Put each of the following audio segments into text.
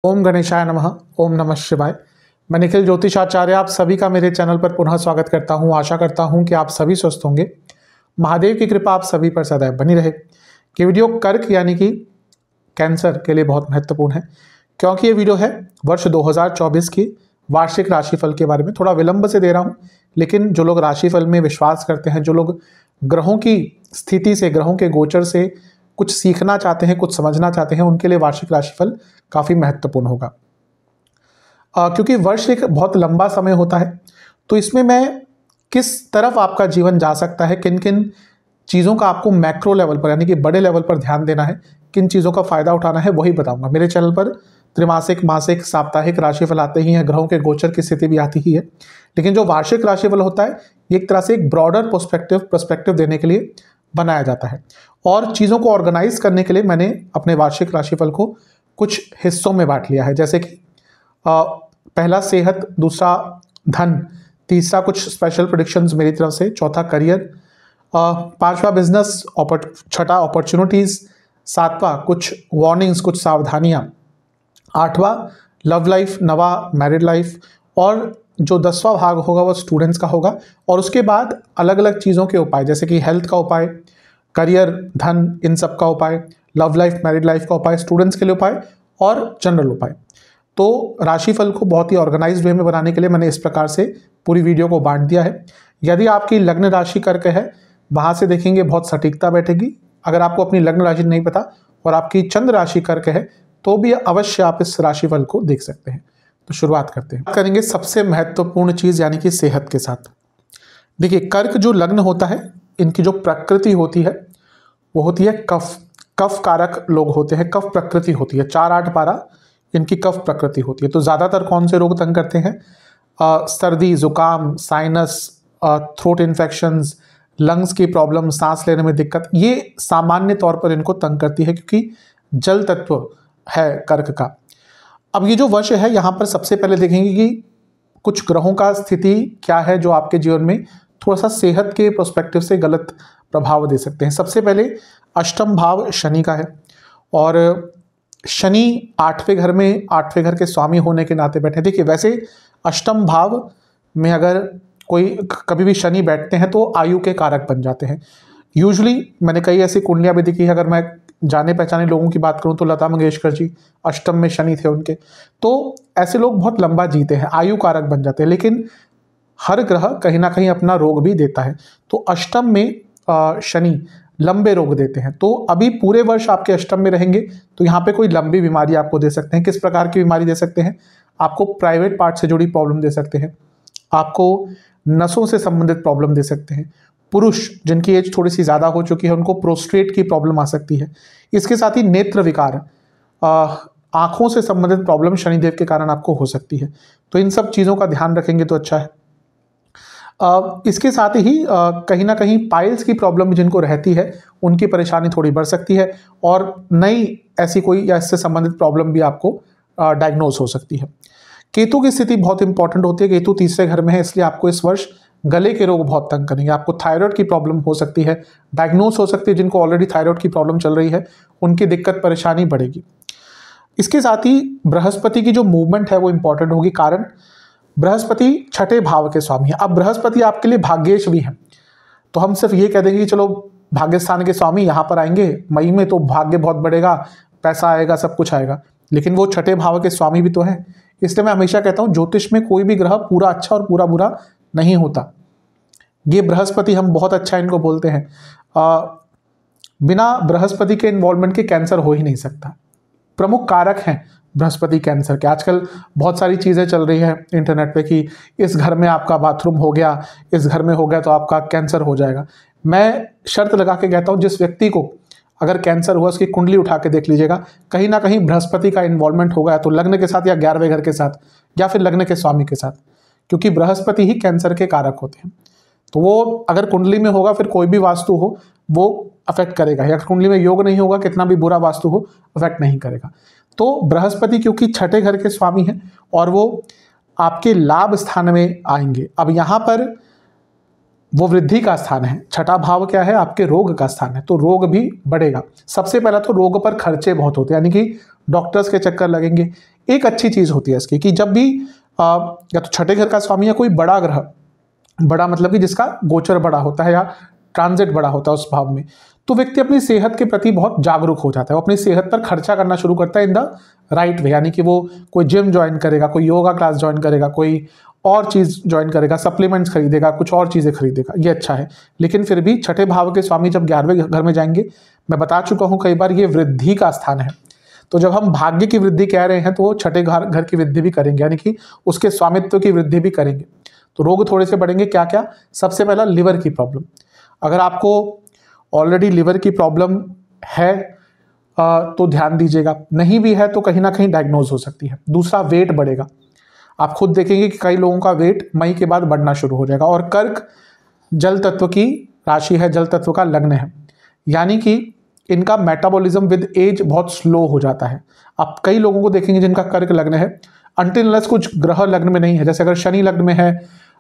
ओम गणेशाय नमः। ओम नमः शिवाय। मैं निखिल ज्योतिषाचार्य आप सभी का मेरे चैनल पर पुनः स्वागत करता हूं। आशा करता हूं कि आप सभी स्वस्थ होंगे। महादेव की कृपा आप सभी पर सदैव बनी रहे। ये वीडियो कर्क यानी कि कैंसर के लिए बहुत महत्वपूर्ण है, क्योंकि ये वीडियो है वर्ष 2024 की वार्षिक राशिफल के बारे में। थोड़ा विलंब से दे रहा हूँ, लेकिन जो लोग राशिफल में विश्वास करते हैं, जो लोग ग्रहों की स्थिति से, ग्रहों के गोचर से कुछ सीखना चाहते हैं, कुछ समझना चाहते हैं, उनके लिए वार्षिक राशिफल काफ़ी महत्वपूर्ण होगा। क्योंकि वर्ष एक बहुत लंबा समय होता है, तो इसमें मैं किस तरफ आपका जीवन जा सकता है, किन किन चीज़ों का आपको मैक्रो लेवल पर यानी कि बड़े लेवल पर ध्यान देना है, किन चीज़ों का फ़ायदा उठाना है, वही बताऊंगा। मेरे चैनल पर त्रिमासिक, मासिक, साप्ताहिक राशिफल आते ही हैं, ग्रहों के गोचर की स्थिति भी आती ही है, लेकिन जो वार्षिक राशिफल होता है ये एक तरह से एक ब्रॉडर पर्सपेक्टिव देने के लिए बनाया जाता है। और चीज़ों को ऑर्गेनाइज करने के लिए मैंने अपने वार्षिक राशिफल को कुछ हिस्सों में बांट लिया है, जैसे कि पहला सेहत, दूसरा धन, तीसरा कुछ स्पेशल प्रेडिक्शंस मेरी तरफ से, चौथा करियर, पांचवा बिजनेस, छठा अपॉर्चुनिटीज़, सातवां कुछ वार्निंग्स, कुछ सावधानियां, आठवां लव लाइफ, नवा मैरिड लाइफ, और जो 10वां भाग होगा वो स्टूडेंट्स का होगा। और उसके बाद अलग अलग चीज़ों के उपाय, जैसे कि हेल्थ का उपाय, करियर, धन, इन सब का उपाय, लव लाइफ, मैरिड लाइफ का उपाय, स्टूडेंट्स के लिए उपाय और जनरल उपाय। तो राशिफल को बहुत ही ऑर्गेनाइज्ड वे में बनाने के लिए मैंने इस प्रकार से पूरी वीडियो को बांट दिया है। यदि आपकी लग्न राशि कर्क है, वहाँ से देखेंगे बहुत सटीकता बैठेगी। अगर आपको अपनी लग्न राशि नहीं पता और आपकी चंद्र राशि कर्क है, तो भी अवश्य आप इस राशिफल को देख सकते हैं। तो शुरुआत करते हैं। करेंगे सबसे महत्वपूर्ण चीज़ यानी कि सेहत के साथ। देखिए, कर्क जो लग्न होता है, इनकी जो प्रकृति होती है वो होती है कफ कारक लोग होते हैं, कफ प्रकृति होती है। 4-8-12 इनकी कफ प्रकृति होती है। तो ज़्यादातर कौन से रोग तंग करते हैं? सर्दी, जुकाम, साइनस, थ्रोट इन्फेक्शंस, लंग्स की प्रॉब्लम, सांस लेने में दिक्कत, ये सामान्य तौर पर इनको तंग करती है, क्योंकि जल तत्व है कर्क का। अब ये जो वर्ष है, यहाँ पर सबसे पहले देखेंगे कि कुछ ग्रहों का स्थिति क्या है जो आपके जीवन में थोड़ा सा सेहत के प्रोस्पेक्टिव से गलत प्रभाव दे सकते हैं। सबसे पहले अष्टम भाव शनि का है, और शनि 8वें घर में, 8वें घर के स्वामी होने के नाते बैठे। देखिए, वैसे अष्टम भाव में अगर कोई कभी भी शनि बैठते हैं तो आयु के कारक बन जाते हैं। यूजुअली मैंने कई ऐसी कुंडलियाँ भी देखी है। अगर मैं जाने पहचाने लोगों की बात करूं तो लता मंगेशकर जी अष्टम में शनि थे उनके, तो ऐसे लोग बहुत लंबा जीते हैं, आयु कारक बन जाते हैं। लेकिन हर ग्रह कहीं ना कहीं अपना रोग भी देता है, तो अष्टम में शनि लंबे रोग देते हैं। तो अभी पूरे वर्ष आपके अष्टम में रहेंगे तो यहाँ पे कोई लंबी बीमारी आपको दे सकते हैं। किस प्रकार की बीमारी दे सकते हैं? आपको प्राइवेट पार्ट से जुड़ी प्रॉब्लम दे सकते हैं, आपको नसों से संबंधित प्रॉब्लम दे सकते हैं। पुरुष जिनकी एज थोड़ी सी ज़्यादा हो चुकी है, उनको प्रोस्टेट की प्रॉब्लम आ सकती है। इसके साथ ही नेत्र विकार, आँखों से संबंधित प्रॉब्लम शनिदेव के कारण आपको हो सकती है। तो इन सब चीज़ों का ध्यान रखेंगे तो अच्छा है। इसके साथ ही कहीं ना कहीं पाइल्स की प्रॉब्लम जिनको रहती है, उनकी परेशानी थोड़ी बढ़ सकती है, और नई ऐसी कोई या इससे संबंधित प्रॉब्लम भी आपको डायग्नोज हो सकती है। केतु की स्थिति बहुत इंपॉर्टेंट होती है। केतु तीसरे घर में है, इसलिए आपको इस वर्ष गले के रोग बहुत तंग करेंगे। आपको थायराइड की प्रॉब्लम हो सकती है, डायग्नोस हो सकती है। जिनको ऑलरेडी थायराइड की प्रॉब्लम चल रही है, उनकी दिक्कत परेशानी बढ़ेगी। इसके साथ ही बृहस्पति की जो मूवमेंट है वो इंपॉर्टेंट होगी, कारण बृहस्पति 6ठे भाव के स्वामी है। अब बृहस्पति आपके लिए भाग्येश भी है, तो हम सिर्फ ये कह देंगे कि चलो भाग्य स्थान के स्वामी यहाँ पर आएंगे मई में तो भाग्य बहुत बढ़ेगा, पैसा आएगा, सब कुछ आएगा, लेकिन वो 6ठे भाव के स्वामी भी तो है। इसलिए मैं हमेशा कहता हूँ, ज्योतिष में कोई भी ग्रह पूरा अच्छा और पूरा बुरा नहीं होता। ये बृहस्पति हम बहुत अच्छा इनको बोलते हैं, बिना बृहस्पति के इन्वॉल्वमेंट के कैंसर हो ही नहीं सकता। प्रमुख कारक हैं बृहस्पति कैंसर के। आजकल बहुत सारी चीज़ें चल रही हैं इंटरनेट पे कि इस घर में आपका बाथरूम हो गया, इस घर में हो गया तो आपका कैंसर हो जाएगा। मैं शर्त लगा के कहता हूँ, जिस व्यक्ति को अगर कैंसर हुआ उसकी कुंडली उठा के देख लीजिएगा, कहीं ना कहीं बृहस्पति का इन्वॉल्वमेंट होगा, या तो लग्न के साथ या 11वें घर के साथ, या फिर लग्न के स्वामी के साथ, क्योंकि बृहस्पति ही कैंसर के कारक होते हैं। तो वो अगर कुंडली में होगा, फिर कोई भी वास्तु हो वो अफेक्ट करेगा, या कुंडली में योग नहीं होगा, कितना भी बुरा वास्तु हो अफेक्ट नहीं करेगा। तो बृहस्पति क्योंकि 6ठे घर के स्वामी हैं और वो आपके लाभ स्थान में आएंगे। अब यहाँ पर वो वृद्धि का स्थान है। 6ठा भाव क्या है? आपके रोग का स्थान है, तो रोग भी बढ़ेगा। सबसे पहला तो रोग पर खर्चे बहुत होते हैं, यानी कि डॉक्टर्स के चक्कर लगेंगे, एक अच्छी चीज़ होती है इसकी कि जब भी या तो छठे घर का स्वामी या कोई बड़ा ग्रह, बड़ा मतलब कि जिसका गोचर बड़ा होता है या ट्रांजिट बड़ा होता है उस भाव में, तो व्यक्ति अपनी सेहत के प्रति बहुत जागरूक हो जाता है। वो अपनी सेहत पर खर्चा करना शुरू करता है इन द राइट वे, यानी कि वो कोई जिम ज्वाइन करेगा, कोई योगा क्लास ज्वाइन करेगा, कोई और चीज़ ज्वाइन करेगा, सप्लीमेंट्स खरीदेगा, कुछ और चीज़ें खरीदेगा, ये अच्छा है। लेकिन फिर भी छठे भाव के स्वामी जब 11वें घर में जाएंगे, मैं बता चुका हूँ कई बार, ये वृद्धि का स्थान है। तो जब हम भाग्य की वृद्धि कह रहे हैं तो वो छठे घर की वृद्धि भी करेंगे, यानी कि उसके स्वामित्व की वृद्धि भी करेंगे। तो रोग थोड़े से बढ़ेंगे। क्या क्या? सबसे पहला लिवर की प्रॉब्लम। अगर आपको ऑलरेडी लिवर की प्रॉब्लम है तो ध्यान दीजिएगा, नहीं भी है तो कहीं ना कहीं डायग्नोज हो सकती है। दूसरा, वेट बढ़ेगा। आप खुद देखेंगे कि कई लोगों का वेट मई के बाद बढ़ना शुरू हो जाएगा। और कर्क जल तत्व की राशि है, जल तत्व का लग्न है, यानी कि इनका मेटाबॉलिज्म विद एज बहुत स्लो हो जाता है। आप कई लोगों को देखेंगे जिनका कर्क लग्न है, अनटिल अनलेस कुछ ग्रह लग्न में नहीं है, जैसे अगर शनि लग्न में है,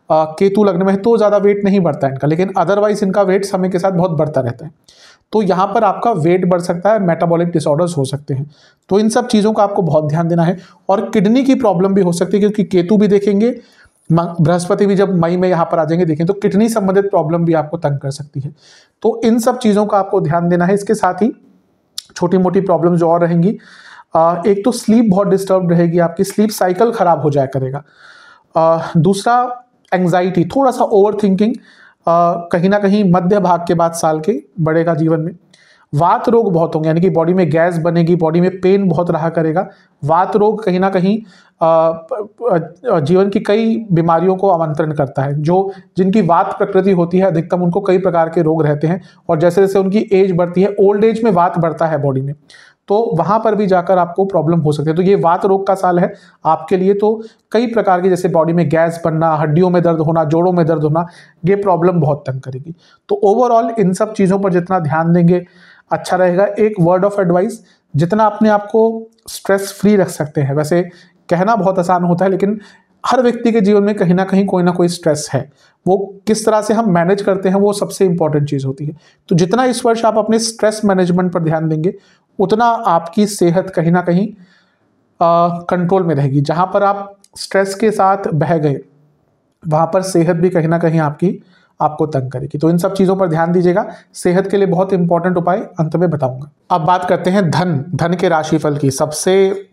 केतु लग्न में है, तो ज़्यादा वेट नहीं बढ़ता है इनका, लेकिन अदरवाइज इनका वेट समय के साथ बहुत बढ़ता रहता है। तो यहाँ पर आपका वेट बढ़ सकता है, मेटाबॉलिक डिसऑर्डर्स हो सकते हैं। तो इन सब चीज़ों का आपको बहुत ध्यान देना है। और किडनी की प्रॉब्लम भी हो सकती है, क्योंकि केतु भी देखेंगे, बृहस्पति भी जब मई में यहाँ पर आ जाएंगे देखें, तो किडनी संबंधित प्रॉब्लम भी आपको तंग कर सकती है। तो इन सब चीज़ों का आपको ध्यान देना है। इसके साथ ही छोटी मोटी प्रॉब्लम जो और रहेंगी, एक तो स्लीप बहुत डिस्टर्ब रहेगी, आपकी स्लीप साइकिल खराब हो जाया करेगा। दूसरा, एंग्जाइटी, थोड़ा सा ओवर थिंकिंग कहीं ना कहीं मध्य भाग के बाद साल के बढ़ेगा जीवन में। वात रोग बहुत होंगे, यानी कि बॉडी में गैस बनेगी, बॉडी में पेन बहुत रहा करेगा। वात रोग कहीं ना कहीं जीवन की कई बीमारियों को आमंत्रण करता है। जिनकी वात प्रकृति होती है, अधिकतम उनको कई प्रकार के रोग रहते हैं। और जैसे जैसे उनकी एज बढ़ती है, ओल्ड एज में वात बढ़ता है बॉडी में, तो वहां पर भी जाकर आपको प्रॉब्लम हो सकती है। तो ये वात रोग का साल है आपके लिए। तो कई प्रकार की, जैसे बॉडी में गैस बनना, हड्डियों में दर्द होना, जोड़ों में दर्द होना, ये प्रॉब्लम बहुत तंग करेगी। तो ओवरऑल इन सब चीज़ों पर जितना ध्यान देंगे अच्छा रहेगा। एक वर्ड ऑफ एडवाइस, जितना अपने आप को स्ट्रेस फ्री रख सकते हैं, वैसे कहना बहुत आसान होता है, लेकिन हर व्यक्ति के जीवन में कहीं ना कोई स्ट्रेस है। वो किस तरह से हम मैनेज करते हैं, वो सबसे इंपॉर्टेंट चीज़ होती है। तो जितना इस वर्ष आप अपने स्ट्रेस मैनेजमेंट पर ध्यान देंगे, उतना आपकी सेहत कहीं ना कहीं कंट्रोल में रहेगी। जहाँ पर आप स्ट्रेस के साथ बह गए, वहाँ पर सेहत भी कहीं ना कहीं आपको तंग करेगी। तो इन सब चीज़ों पर ध्यान दीजिएगा। सेहत के लिए बहुत इंपॉर्टेंट उपाय अंत में बताऊंगा। अब बात करते हैं धन के राशिफल की। सबसे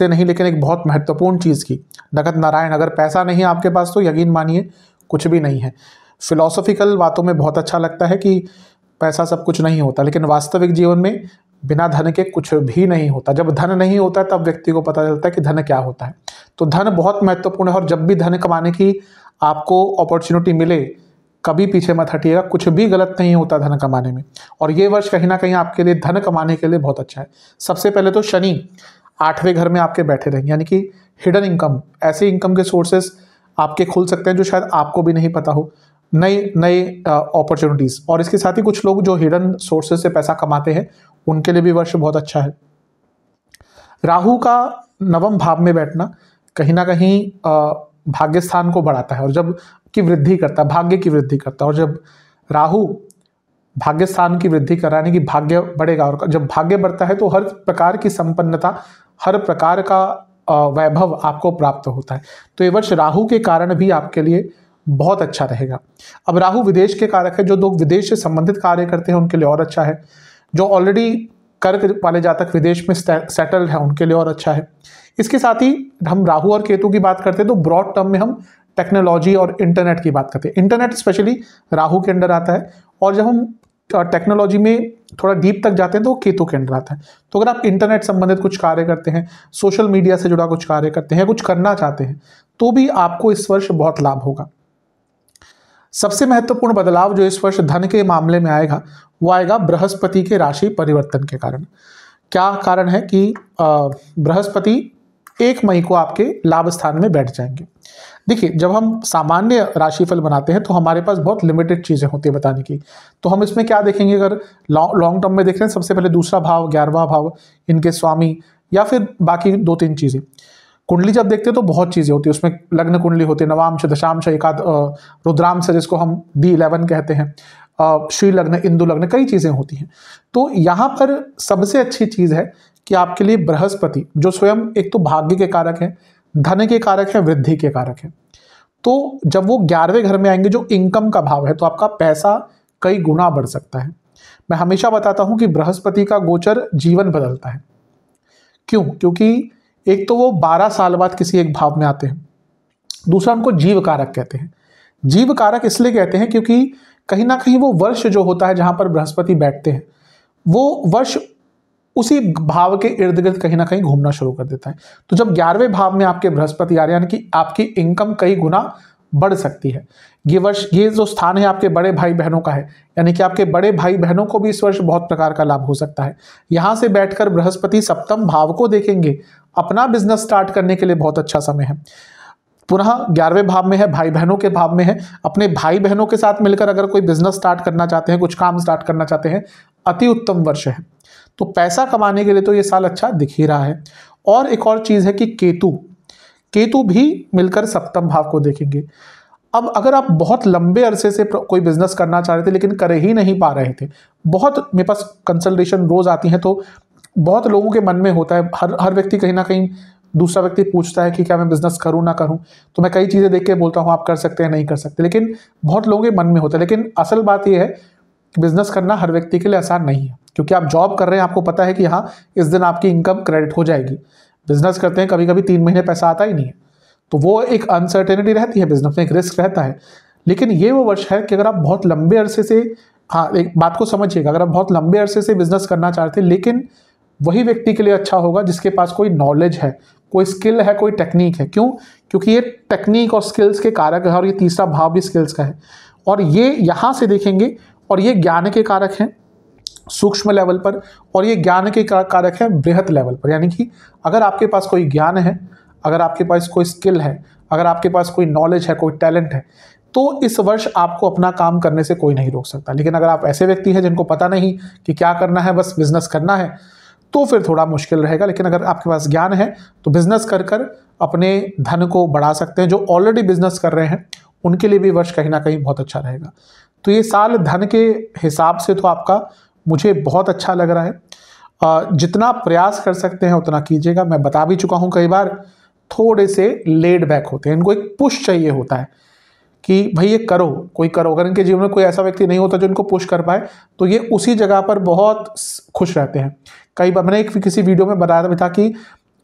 नहीं, लेकिन एक बहुत महत्वपूर्ण चीज़ की, नगद नारायण। अगर पैसा नहीं है आपके पास तो यकीन मानिए कुछ भी नहीं है। फिलॉसफिकल बातों में बहुत अच्छा लगता है कि पैसा सब कुछ नहीं होता, लेकिन वास्तविक जीवन में बिना धन के कुछ भी नहीं होता। जब धन नहीं होता तब व्यक्ति को पता चलता है कि धन क्या होता है। तो धन बहुत महत्वपूर्ण है, और जब भी धन कमाने की आपको अपॉर्चुनिटी मिले, कभी पीछे मत हटिएगा। कुछ भी गलत नहीं होता धन कमाने में, और ये वर्ष कहीं ना कहीं आपके लिए धन कमाने के लिए बहुत अच्छा है। सबसे पहले तो शनि 8वें घर में आपके बैठे रहेंगे, यानी कि हिडन इनकम, ऐसे इनकम के सोर्सेस आपके खुल सकते हैं जो शायद आपको भी नहीं पता हो, नए अपॉर्चुनिटीज़। और इसके साथ ही कुछ लोग जो हिडन सोर्सेज से पैसा कमाते हैं, उनके लिए भी वर्ष बहुत अच्छा है। राहु का 9वें भाव में बैठना कहीं ना कहीं भाग्य स्थान को बढ़ाता है, और जब की वृद्धि करता है, भाग्य की वृद्धि करता है। और जब राहु भाग्य स्थान की वृद्धि कर रहा है, कि भाग्य बढ़ेगा, और जब भाग्य बढ़ता है तो हर प्रकार की संपन्नता, हर प्रकार का वैभव आपको प्राप्त होता है। तो ये वर्ष राहु के कारण भी आपके लिए बहुत अच्छा रहेगा। अब राहु विदेश के कारक है, जो लोग विदेश से संबंधित कार्य करते हैं उनके लिए और अच्छा है। जो ऑलरेडी कर्क वाले जातक विदेश में सेटल्ड है, उनके लिए और अच्छा है। इसके साथ ही हम राहु और केतु की बात करते हैं तो ब्रॉड टर्म में हम टेक्नोलॉजी और इंटरनेट की बात करते हैं। इंटरनेट स्पेशली राहु के अंडर आता है, और जब हम टेक्नोलॉजी में थोड़ा डीप तक जाते हैं तो केतु के अंडर आता है। तो अगर आप इंटरनेट संबंधित कुछ कार्य करते हैं, सोशल मीडिया से जुड़ा कुछ कार्य करते हैं, कुछ करना चाहते हैं, तो भी आपको इस वर्ष बहुत लाभ होगा। सबसे महत्वपूर्ण बदलाव जो इस वर्ष धन के मामले में आएगा, वो आएगा बृहस्पति के राशि परिवर्तन के कारण। क्या कारण है कि बृहस्पति 1 मई को आपके लाभ स्थान में बैठ जाएंगे। देखिए, जब हम सामान्य राशिफल बनाते हैं तो हमारे पास बहुत लिमिटेड चीज़ें होती है बताने की। तो हम इसमें क्या देखेंगे, अगर लॉन्ग टर्म में देख रहे हैं, सबसे पहले दूसरा भाव, 11वां भाव, इनके स्वामी, या फिर बाकी 2-3 चीज़ें। कुंडली जब देखते हैं तो बहुत चीज़ें होती है उसमें। लग्न कुंडली होती है, नवांश, दशांश, रुद्रांश जिसको हम D11 कहते हैं, श्री लग्न, इंदु लग्न, कई चीज़ें होती हैं। तो यहाँ पर सबसे अच्छी चीज़ है कि आपके लिए बृहस्पति, जो स्वयं एक तो भाग्य के कारक हैं, धन के कारक हैं, वृद्धि के कारक हैं, तो जब वो 11वें घर में आएंगे जो इनकम का भाव है, तो आपका पैसा कई गुना बढ़ सकता है। मैं हमेशा बताता हूं कि बृहस्पति का गोचर जीवन बदलता है। क्यों? क्योंकि एक तो वो 12 साल बाद किसी एक भाव में आते हैं, दूसरा उनको जीव कारक कहते हैं। जीव कारक इसलिए कहते हैं क्योंकि कहीं ना कहीं वो वर्ष जो होता है जहां पर बृहस्पति बैठते हैं, वो वर्ष उसी भाव के इर्द गिर्द कहीं ना कहीं घूमना शुरू कर देता है। तो जब 11वें भाव में आपके बृहस्पति आ रहे हैं, यानी कि आपकी इनकम कई गुना बढ़ सकती है। ये वर्ष, ये जो स्थान है आपके बड़े भाई बहनों का है, यानी कि आपके बड़े भाई बहनों को भी इस वर्ष बहुत प्रकार का लाभ हो सकता है। यहां से बैठकर बृहस्पति सप्तम भाव को देखेंगे, अपना बिजनेस स्टार्ट करने के लिए बहुत अच्छा समय है। पुनः 11वें भाव में है, भाई बहनों के भाव में है। अपने भाई बहनों के साथ मिलकर अगर कोई बिजनेस स्टार्ट करना चाहते हैं, कुछ काम स्टार्ट करना चाहते हैं, अति उत्तम वर्ष है। तो पैसा कमाने के लिए तो ये साल अच्छा दिख ही रहा है। और एक और चीज है कि केतु भी मिलकर सप्तम भाव को देखेंगे। अब अगर आप बहुत लंबे अरसे से कोई बिजनेस करना चाह रहे थे लेकिन कर ही नहीं पा रहे थे, बहुत मेरे पास कंसल्टेशन रोज आती हैं, तो बहुत लोगों के मन में होता है, हर व्यक्ति कहीं ना कहीं दूसरा व्यक्ति पूछता है कि क्या मैं बिजनेस करूं ना करूं, तो मैं कई चीजें देख के बोलता हूं आप कर सकते हैं, नहीं कर सकते, लेकिन बहुत लोगों के मन में होता है। लेकिन असल बात यह है कि बिजनेस करना हर व्यक्ति के लिए आसान नहीं है, क्योंकि आप जॉब कर रहे हैं, आपको पता है कि हाँ इस दिन आपकी इनकम क्रेडिट हो जाएगी। बिजनेस करते हैं कभी कभी 3 महीने पैसा आता ही नहीं है, तो वो एक अनसर्टेनिटी रहती है, बिजनेस में एक रिस्क रहता है। लेकिन ये वो वर्ष है कि अगर आप बहुत लंबे अरसे से, हाँ एक बात को समझिएगा, अगर आप बहुत लंबे अरसे से बिजनेस करना चाहते हैं, लेकिन वही व्यक्ति के लिए अच्छा होगा जिसके पास कोई नॉलेज है, कोई स्किल है, कोई टेक्निक है। क्यों? क्योंकि ये टेक्निक और स्किल्स के कारक है, और ये तीसरा भाव भी स्किल्स का है, और ये यहाँ से देखेंगे, और ये ज्ञान के कारक हैं सूक्ष्म लेवल पर, और ये ज्ञान के कारक है बृहत लेवल पर। यानी कि अगर आपके पास कोई ज्ञान है, अगर आपके पास कोई स्किल है, अगर आपके पास कोई नॉलेज है, कोई टैलेंट है, तो इस वर्ष आपको अपना काम करने से कोई नहीं रोक सकता। लेकिन अगर आप ऐसे व्यक्ति हैं जिनको पता नहीं कि क्या करना है, बस बिजनेस करना है, तो फिर थोड़ा मुश्किल रहेगा। लेकिन अगर आपके पास ज्ञान है तो बिजनेस कर कर अपने धन को बढ़ा सकते हैं। जो ऑलरेडी बिजनेस कर रहे हैं उनके लिए भी वर्ष कहीं ना कहीं बहुत अच्छा रहेगा। तो ये साल धन के हिसाब से तो आपका मुझे बहुत अच्छा लग रहा है। जितना प्रयास कर सकते हैं उतना कीजिएगा। मैं बता भी चुका हूँ कई बार, थोड़े से लेड बैक होते हैं, इनको एक पुश चाहिए होता है कि भाई ये करो, कोई करो। अगर इनके जीवन में कोई ऐसा व्यक्ति नहीं होता जो इनको पुश कर पाए, तो ये उसी जगह पर बहुत खुश रहते हैं। कई बार मैंने किसी वीडियो में बताया भी था कि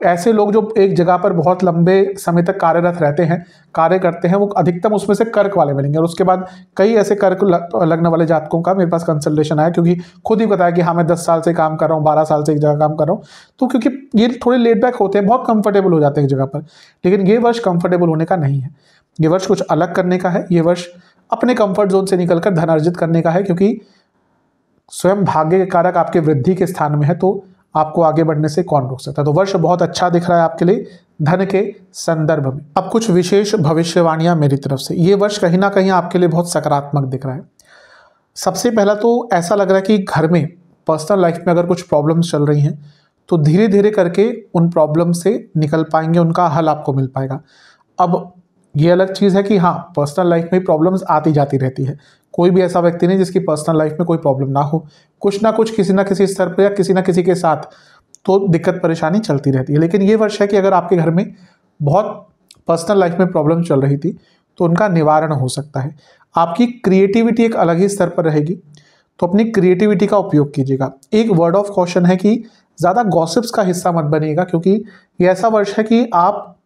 ऐसे लोग जो एक जगह पर बहुत लंबे समय तक कार्यरत रहते हैं, कार्य करते हैं, वो अधिकतम उसमें से कर्क वाले मिलेंगे। और उसके बाद कई ऐसे कर्क लग्न वाले जातकों का मेरे पास कंसल्टेशन आया, क्योंकि खुद ही बताया कि हाँ मैं 10 साल से काम कर रहा हूँ, 12 साल से एक जगह काम कर रहा हूँ। तो क्योंकि ये थोड़े लेट बैक होते हैं, बहुत कंफर्टेबल हो जाते हैं एक जगह पर। लेकिन ये वर्ष कंफर्टेबल होने का नहीं है, ये वर्ष कुछ अलग करने का है। ये वर्ष अपने कंफर्ट जोन से निकलकर धन अर्जित करने का है, क्योंकि स्वयं भाग्य के कारक आपके वृद्धि के स्थान में है, तो आपको आगे बढ़ने से कौन रोक सकता है। तो वर्ष बहुत अच्छा दिख रहा है आपके लिए धन के संदर्भ में। अब कुछ विशेष भविष्यवाणियां मेरी तरफ से। ये वर्ष कहीं ना कहीं आपके लिए बहुत सकारात्मक दिख रहा है। सबसे पहला तो ऐसा लग रहा है कि घर में पर्सनल लाइफ में अगर कुछ प्रॉब्लम्स चल रही हैं, तो धीरे धीरे करके उन प्रॉब्लम से निकल पाएंगे, उनका हल आपको मिल पाएगा। अब ये अलग चीज़ है कि हाँ पर्सनल लाइफ में प्रॉब्लम्स आती जाती रहती है, कोई भी ऐसा व्यक्ति नहीं जिसकी पर्सनल लाइफ में कोई प्रॉब्लम ना हो। कुछ ना कुछ किसी ना किसी स्तर पर या किसी ना किसी के साथ तो दिक्कत परेशानी चलती रहती है। लेकिन ये वर्ष है कि अगर आपके घर में बहुत पर्सनल लाइफ में प्रॉब्लम चल रही थी तो उनका निवारण हो सकता है। आपकी क्रिएटिविटी एक अलग ही स्तर पर रहेगी, तो अपनी क्रिएटिविटी का उपयोग कीजिएगा। एक वर्ड ऑफ कॉशन है कि ज़्यादा गॉसिप्स का हिस्सा मत बनिएगा, क्योंकि ये ऐसा वर्ष है कि आप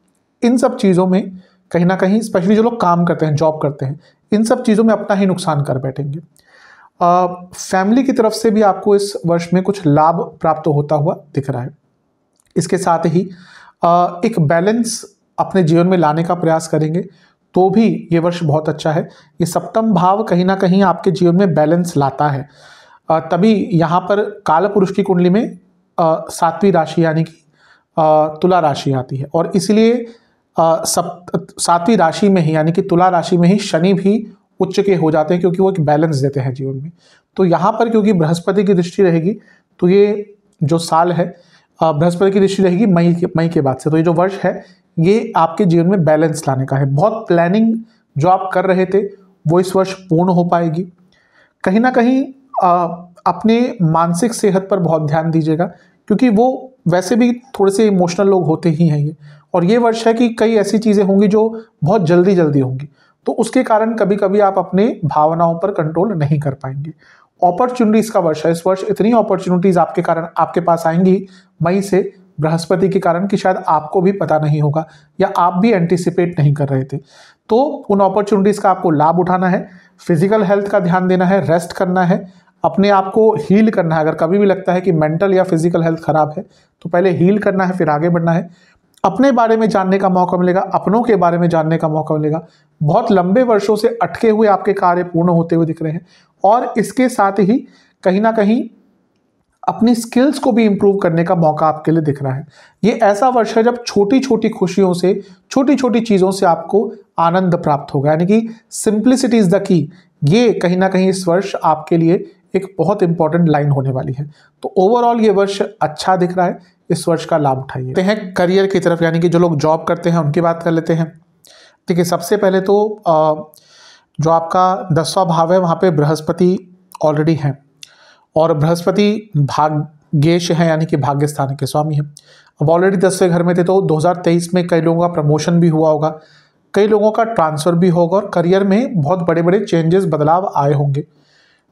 इन सब चीज़ों में कहीं ना कहीं, स्पेशली जो लोग काम करते हैं, जॉब करते हैं, इन सब चीज़ों में अपना ही नुकसान कर बैठेंगे। फैमिली की तरफ से भी आपको इस वर्ष में कुछ लाभ प्राप्त होता हुआ दिख रहा है। इसके साथ ही एक बैलेंस अपने जीवन में लाने का प्रयास करेंगे तो भी ये वर्ष बहुत अच्छा है। ये सप्तम भाव कहीं ना कहीं आपके जीवन में बैलेंस लाता है। तभी यहाँ पर काल पुरुष की कुंडली में 7वीं राशि यानी कि तुला राशि आती है, और इसलिए 7वीं राशि में ही यानी कि तुला राशि में ही शनि भी उच्च के हो जाते हैं, क्योंकि वो एक बैलेंस देते हैं जीवन में। तो यहाँ पर क्योंकि बृहस्पति की दृष्टि रहेगी, तो ये जो साल है बृहस्पति की दृष्टि रहेगी मई के बाद से, तो ये जो वर्ष है ये आपके जीवन में बैलेंस लाने का है। बहुत प्लानिंग जो आप कर रहे थे वो इस वर्ष पूर्ण हो पाएगी। कहीं ना कहीं अपने मानसिक सेहत पर बहुत ध्यान दीजिएगा, क्योंकि वो वैसे भी थोड़े से इमोशनल लोग होते ही हैं ये। और ये वर्ष है कि कई ऐसी चीज़ें होंगी जो बहुत जल्दी जल्दी होंगी, तो उसके कारण कभी कभी आप अपने भावनाओं पर कंट्रोल नहीं कर पाएंगे। अपॉर्चुनिटीज़ का वर्ष है, इस वर्ष इतनी अपॉर्चुनिटीज़ आपके कारण आपके पास आएंगी मई से बृहस्पति के कारण कि शायद आपको भी पता नहीं होगा या आप भी एंटिसिपेट नहीं कर रहे थे। तो उन अपॉर्चुनिटीज़ का आपको लाभ उठाना है, फिजिकल हेल्थ का ध्यान देना है, रेस्ट करना है, अपने आप को हील करना है। अगर कभी भी लगता है कि मेंटल या फिजिकल हेल्थ खराब है तो पहले हील करना है, फिर आगे बढ़ना है। अपने बारे में जानने का मौका मिलेगा, अपनों के बारे में जानने का मौका मिलेगा। बहुत लंबे वर्षों से अटके हुए आपके कार्य पूर्ण होते हुए दिख रहे हैं, और इसके साथ ही कहीं ना कहीं अपनी स्किल्स को भी इंप्रूव करने का मौका आपके लिए दिख रहा है। ये ऐसा वर्ष है जब छोटी छोटी खुशियों से, छोटी छोटी चीज़ों से आपको आनंद प्राप्त होगा, यानी कि सिंप्लिसिटी इज द की। ये कहीं ना कहीं इस वर्ष आपके लिए एक बहुत इंपॉर्टेंट लाइन होने वाली है। तो ओवरऑल ये वर्ष अच्छा दिख रहा है, इस वर्ष का लाभ उठाइए। ते हैं करियर की तरफ, यानी कि जो लोग जॉब करते हैं उनकी बात कर लेते हैं। देखिए, सबसे पहले तो जो आपका 10वां भाव है वहाँ पे बृहस्पति ऑलरेडी है, और बृहस्पति भाग्येश है, यानी कि भाग्य स्थान के स्वामी है। अब ऑलरेडी 10वें घर में थे, तो 2023 में कई लोगों का प्रमोशन भी हुआ होगा, कई लोगों का ट्रांसफ़र भी होगा, और करियर में बहुत बड़े बड़े चेंजेस, बदलाव आए होंगे।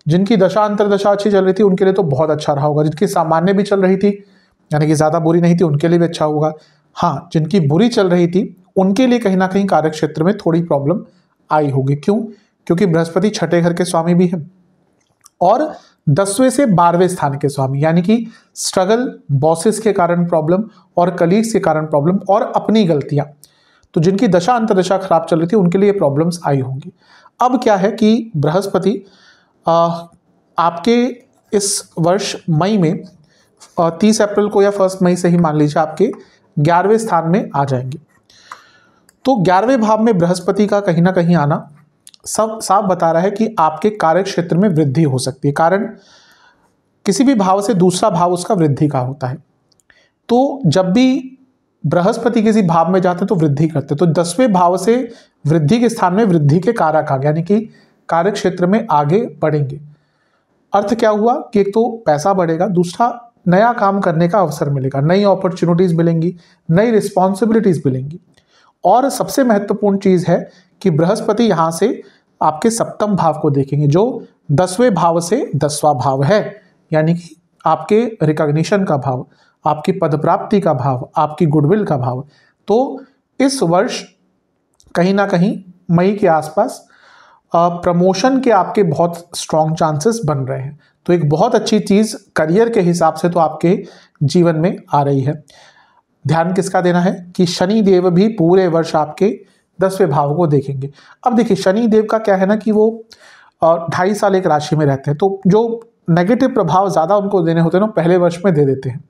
जिनकी दशा अंतरदशा अच्छी चल रही थी उनके लिए तो बहुत अच्छा रहा होगा। जिनकी सामान्य भी चल रही थी, यानी कि ज़्यादा बुरी नहीं थी, उनके लिए भी अच्छा होगा। हाँ, जिनकी बुरी चल रही थी उनके लिए कहीं ना कहीं कार्य क्षेत्र में थोड़ी प्रॉब्लम आई होगी। क्यों? क्योंकि बृहस्पति 6ठे घर के स्वामी भी है और 10वें से 12वें स्थान के स्वामी, यानी कि स्ट्रगल, बॉसेस के कारण प्रॉब्लम, और कलीग्स के कारण प्रॉब्लम, और अपनी गलतियां। तो जिनकी दशा अंतरदशा खराब चल रही थी उनके लिए प्रॉब्लम्स आई होंगी। अब क्या है कि बृहस्पति आपके इस वर्ष मई में 30 अप्रैल को या 1 मई से ही मान लीजिए आपके 11वें स्थान में आ जाएंगे। तो 11वें भाव में बृहस्पति का कहीं ना कहीं आना सब साफ बता रहा है कि आपके कार्य क्षेत्र में वृद्धि हो सकती है। कारण किसी भी भाव से दूसरा भाव उसका वृद्धि का होता है। तो जब भी बृहस्पति किसी भाव में जाते हैं तो वृद्धि करते हैं। तो 10वें भाव से वृद्धि के स्थान में वृद्धि के कारक आ गए, यानी कि कार्य क्षेत्र में आगे बढ़ेंगे। अर्थ क्या हुआ कि एक तो पैसा बढ़ेगा, दूसरा नया काम करने का अवसर मिलेगा, नई अपॉर्चुनिटीज मिलेंगी, नई रिस्पॉन्सिबिलिटीज मिलेंगी। और सबसे महत्वपूर्ण चीज है कि बृहस्पति यहाँ से आपके 7वें भाव को देखेंगे, जो 10वें भाव से 10वां भाव है, यानी कि आपके रिकॉग्निशन का भाव, आपकी पद प्राप्ति का भाव, आपकी गुडविल का भाव। तो इस वर्ष कहीं ना कहीं मई के आसपास प्रमोशन के आपके बहुत स्ट्रॉन्ग चांसेस बन रहे हैं। तो एक बहुत अच्छी चीज़ करियर के हिसाब से तो आपके जीवन में आ रही है। ध्यान किसका देना है कि शनि देव भी पूरे वर्ष आपके 10वें भाव को देखेंगे। अब देखिए, शनि देव का क्या है ना कि वो 2.5 साल एक राशि में रहते हैं, तो जो नेगेटिव प्रभाव ज़्यादा उनको देने होते हैं ना, पहले वर्ष में दे देते हैं।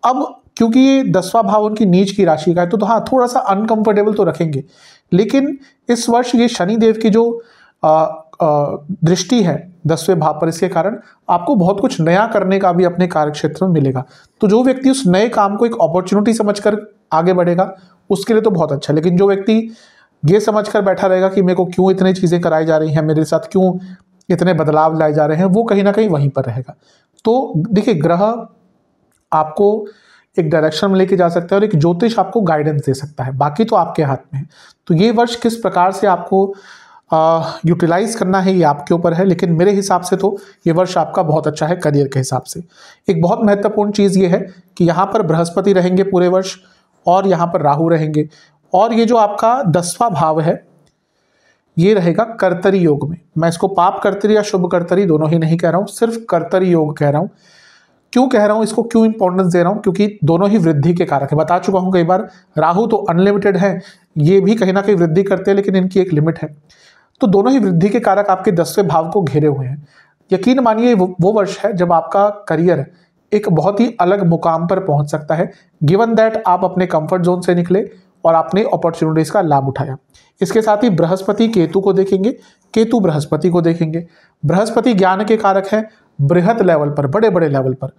अब क्योंकि ये 10वां भाव उनकी नीच की राशि का है, तो हाँ, थोड़ा सा अनकंफर्टेबल तो रखेंगे। लेकिन इस वर्ष ये शनि देव की जो दृष्टि है 10वें भाव पर, इसके कारण आपको बहुत कुछ नया करने का भी अपने कार्य क्षेत्र में मिलेगा। तो जो व्यक्ति उस नए काम को एक अपॉर्चुनिटी समझकर आगे बढ़ेगा उसके लिए तो बहुत अच्छा है। लेकिन जो व्यक्ति ये समझकर बैठा रहेगा कि मेरे को क्यों इतनी चीज़ें कराई जा रही हैं, मेरे साथ क्यों इतने बदलाव लाए जा रहे हैं, वो कहीं ना कहीं वहीं पर रहेगा। तो देखिए, ग्रह आपको एक डायरेक्शन में लेके जा सकता है और एक ज्योतिष आपको गाइडेंस दे सकता है, बाकी तो आपके हाथ में है। तो ये वर्ष किस प्रकार से आपको यूटिलाइज करना है ये आपके ऊपर है, लेकिन मेरे हिसाब से तो ये वर्ष आपका बहुत अच्छा है करियर के हिसाब से। एक बहुत महत्वपूर्ण चीज़ ये है कि यहाँ पर बृहस्पति रहेंगे पूरे वर्ष, और यहाँ पर राहु रहेंगे, और ये जो आपका 10वां भाव है ये रहेगा कर्तरी योग में। मैं इसको पाप कर्तरी या शुभ कर्तरी दोनों ही नहीं कह रहा हूँ, सिर्फ कर्तरी योग कह रहा हूँ। क्यों कह रहा हूँ, इसको क्यों इंपॉर्टेंस दे रहा हूँ, क्योंकि दोनों ही वृद्धि के कारक है। बता चुका हूँ कई बार, राहु तो अनलिमिटेड है, ये भी कहीं ना कहीं वृद्धि करते हैं, लेकिन इनकी एक लिमिट है। तो दोनों ही वृद्धि के कारक आपके 10वें भाव को घेरे हुए हैं। यकीन मानिए वो वर्ष है जब आपका करियर एक बहुत ही अलग मुकाम पर पहुंच सकता है, गिवन दैट आप अपने कंफर्ट जोन से निकले और आपने अपॉर्चुनिटीज का लाभ उठाया। इसके साथ ही बृहस्पति केतु को देखेंगे, केतु बृहस्पति को देखेंगे। बृहस्पति ज्ञान के कारक है बृहत लेवल पर, बड़े बड़े लेवल पर,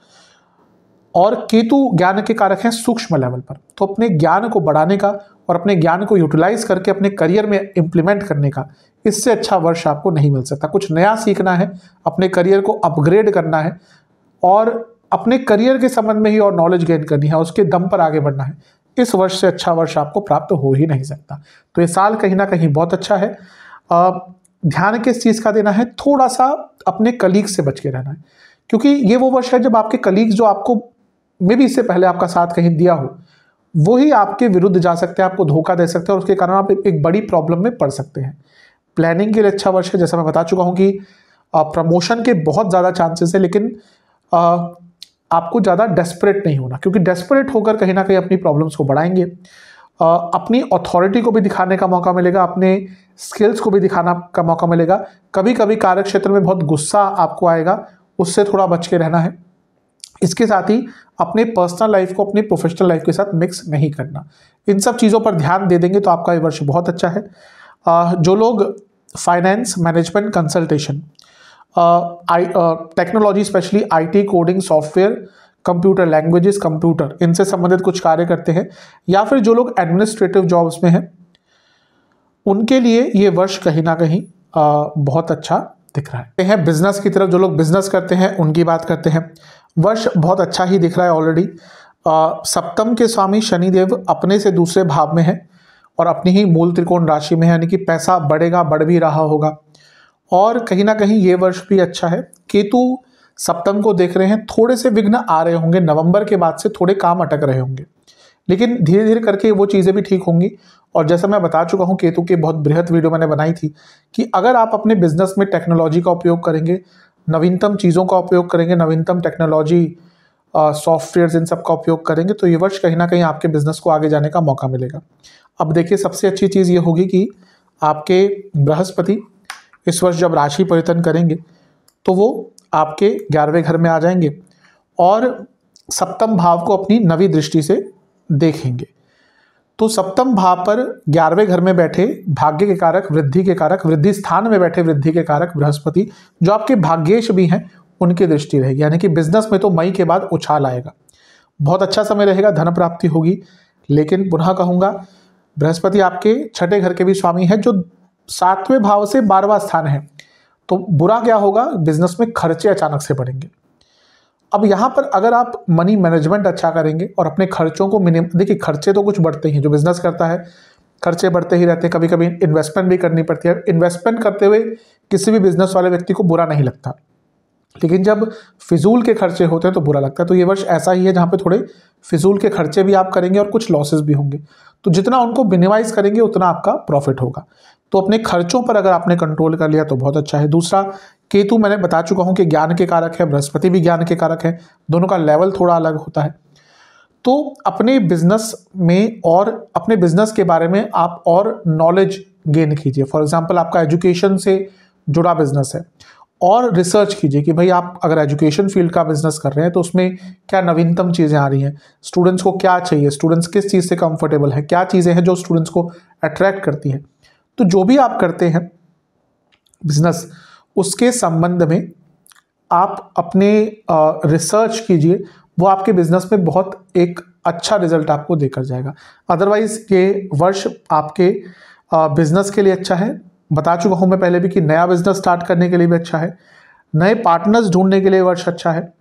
और केतु ज्ञान के कारक हैं सूक्ष्म लेवल पर। तो अपने ज्ञान को बढ़ाने का और अपने ज्ञान को यूटिलाइज करके अपने करियर में इंप्लीमेंट करने का इससे अच्छा वर्ष आपको नहीं मिल सकता। कुछ नया सीखना है, अपने करियर को अपग्रेड करना है और अपने करियर के संबंध में ही और नॉलेज गेन करनी है, उसके दम पर आगे बढ़ना है। इस वर्ष से अच्छा वर्ष आपको प्राप्त हो ही नहीं सकता। तो ये साल कहीं ना कहीं बहुत अच्छा है। ध्यान किस चीज़ का देना है, थोड़ा सा अपने कलीग से बच के रहना है, क्योंकि ये वो वर्ष है जब आपके कलीग्स जो आपको मे भी इससे पहले आपका साथ कहीं दिया हो, वो ही आपके विरुद्ध जा सकते हैं, आपको धोखा दे सकते हैं और उसके कारण आप एक बड़ी प्रॉब्लम में पड़ सकते हैं। प्लानिंग के लिए अच्छा वर्ष है, जैसा मैं बता चुका हूँ कि प्रमोशन के बहुत ज़्यादा चांसेस है, लेकिन आपको ज़्यादा डेस्परेट नहीं होना, क्योंकि डेस्परेट होकर कहीं ना कहीं अपनी प्रॉब्लम्स को बढ़ाएंगे। अपनी अथॉरिटी को भी दिखाने का मौका मिलेगा, अपने स्किल्स को भी दिखाना का मौका मिलेगा। कभी कभी कार्य क्षेत्र में बहुत गुस्सा आपको आएगा, उससे थोड़ा बच के रहना है। इसके साथ ही अपने पर्सनल लाइफ को अपने प्रोफेशनल लाइफ के साथ मिक्स नहीं करना। इन सब चीज़ों पर ध्यान दे देंगे तो आपका ये वर्ष बहुत अच्छा है। जो लोग finance, management, consultation, technology specially IT, coding, software, computer languages, computer, इनसे संबंधित कुछ कार्य करते हैं, या फिर जो लोग एडमिनिस्ट्रेटिव जॉब्स में हैं, उनके लिए ये वर्ष कहीं ना कहीं बहुत अच्छा दिख रहा है। बिजनेस की तरफ जो लोग बिजनेस करते हैं उनकी बात करते हैं। वर्ष बहुत अच्छा ही दिख रहा है ऑलरेडी। सप्तम के स्वामी शनिदेव अपने से दूसरे भाव में है और अपनी ही मूल त्रिकोण राशि में है, यानी कि पैसा बढ़ेगा, बढ़ भी रहा होगा। और कहीं ना कहीं ये वर्ष भी अच्छा है। केतु सप्तम को देख रहे हैं, थोड़े से विघ्न आ रहे होंगे, नवंबर के बाद से थोड़े काम अटक रहे होंगे, लेकिन धीरे धीरे करके वो चीज़ें भी ठीक होंगी। और जैसा मैं बता चुका हूँ, केतु की बहुत बृहद वीडियो मैंने बनाई थी कि अगर आप अपने बिजनेस में टेक्नोलॉजी का उपयोग करेंगे, नवीनतम चीज़ों का उपयोग करेंगे, नवीनतम टेक्नोलॉजी, सॉफ्टवेयर्स, इन सब का उपयोग करेंगे, तो ये वर्ष कहीं ना कहीं आपके बिजनेस को आगे जाने का मौका मिलेगा। अब देखिए, सबसे अच्छी चीज़ ये होगी कि आपके बृहस्पति इस वर्ष जब राशि परिवर्तन करेंगे तो वो आपके 11वें घर में आ जाएंगे और सप्तम भाव को अपनी नवी दृष्टि से देखेंगे। तो सप्तम भाव पर 11वें घर में बैठे भाग्य के कारक, वृद्धि के कारक, वृद्धि स्थान में बैठे वृद्धि के कारक बृहस्पति, जो आपके भाग्येश भी हैं, उनकी दृष्टि रहेगी। यानी कि बिजनेस में तो मई के बाद उछाल आएगा, बहुत अच्छा समय रहेगा, धन प्राप्ति होगी। लेकिन पुनः कहूँगा, बृहस्पति आपके 6ठे घर के भी स्वामी है, जो 7वें भाव से 12वां स्थान है। तो बुरा क्या होगा, बिजनेस में खर्चे अचानक से बढ़ेंगे। अब यहाँ पर अगर आप मनी मैनेजमेंट अच्छा करेंगे और अपने खर्चों को मिनिमम, देखिए खर्चे तो कुछ बढ़ते ही, जो बिजनेस करता है खर्चे बढ़ते ही रहते हैं, कभी कभी इन्वेस्टमेंट भी करनी पड़ती है। इन्वेस्टमेंट करते हुए किसी भी बिजनेस वाले व्यक्ति को बुरा नहीं लगता, लेकिन जब फिजूल के खर्चे होते हैं तो बुरा लगता है। तो ये वर्ष ऐसा ही है जहाँ पे थोड़े फिजूल के खर्चे भी आप करेंगे और कुछ लॉसेस भी होंगे। तो जितना उनको मिनिमाइज करेंगे उतना आपका प्रॉफिट होगा। तो अपने खर्चों पर अगर आपने कंट्रोल कर लिया तो बहुत अच्छा है। दूसरा, केतु मैंने बता चुका हूँ कि ज्ञान के कारक है, बृहस्पति भी ज्ञान के कारक है, दोनों का लेवल थोड़ा अलग होता है। तो अपने बिजनेस में और अपने बिजनेस के बारे में आप और नॉलेज गेन कीजिए। फॉर एग्जांपल, आपका एजुकेशन से जुड़ा बिजनेस है और रिसर्च कीजिए कि भाई आप अगर एजुकेशन फील्ड का बिजनेस कर रहे हैं तो उसमें क्या नवीनतम चीज़ें आ रही हैं, स्टूडेंट्स को क्या चाहिए, स्टूडेंट्स किस चीज़ से कंफर्टेबल है, क्या चीज़ें हैं जो स्टूडेंट्स को अट्रैक्ट करती हैं। तो जो भी आप करते हैं बिजनेस, उसके संबंध में आप अपने रिसर्च कीजिए, वो आपके बिजनेस में बहुत एक अच्छा रिजल्ट आपको देकर जाएगा। अदरवाइज ये वर्ष आपके बिजनेस के लिए अच्छा है। बता चुका हूँ मैं पहले भी कि नया बिजनेस स्टार्ट करने के लिए भी अच्छा है, नए पार्टनर्स ढूंढने के लिए वर्ष अच्छा है।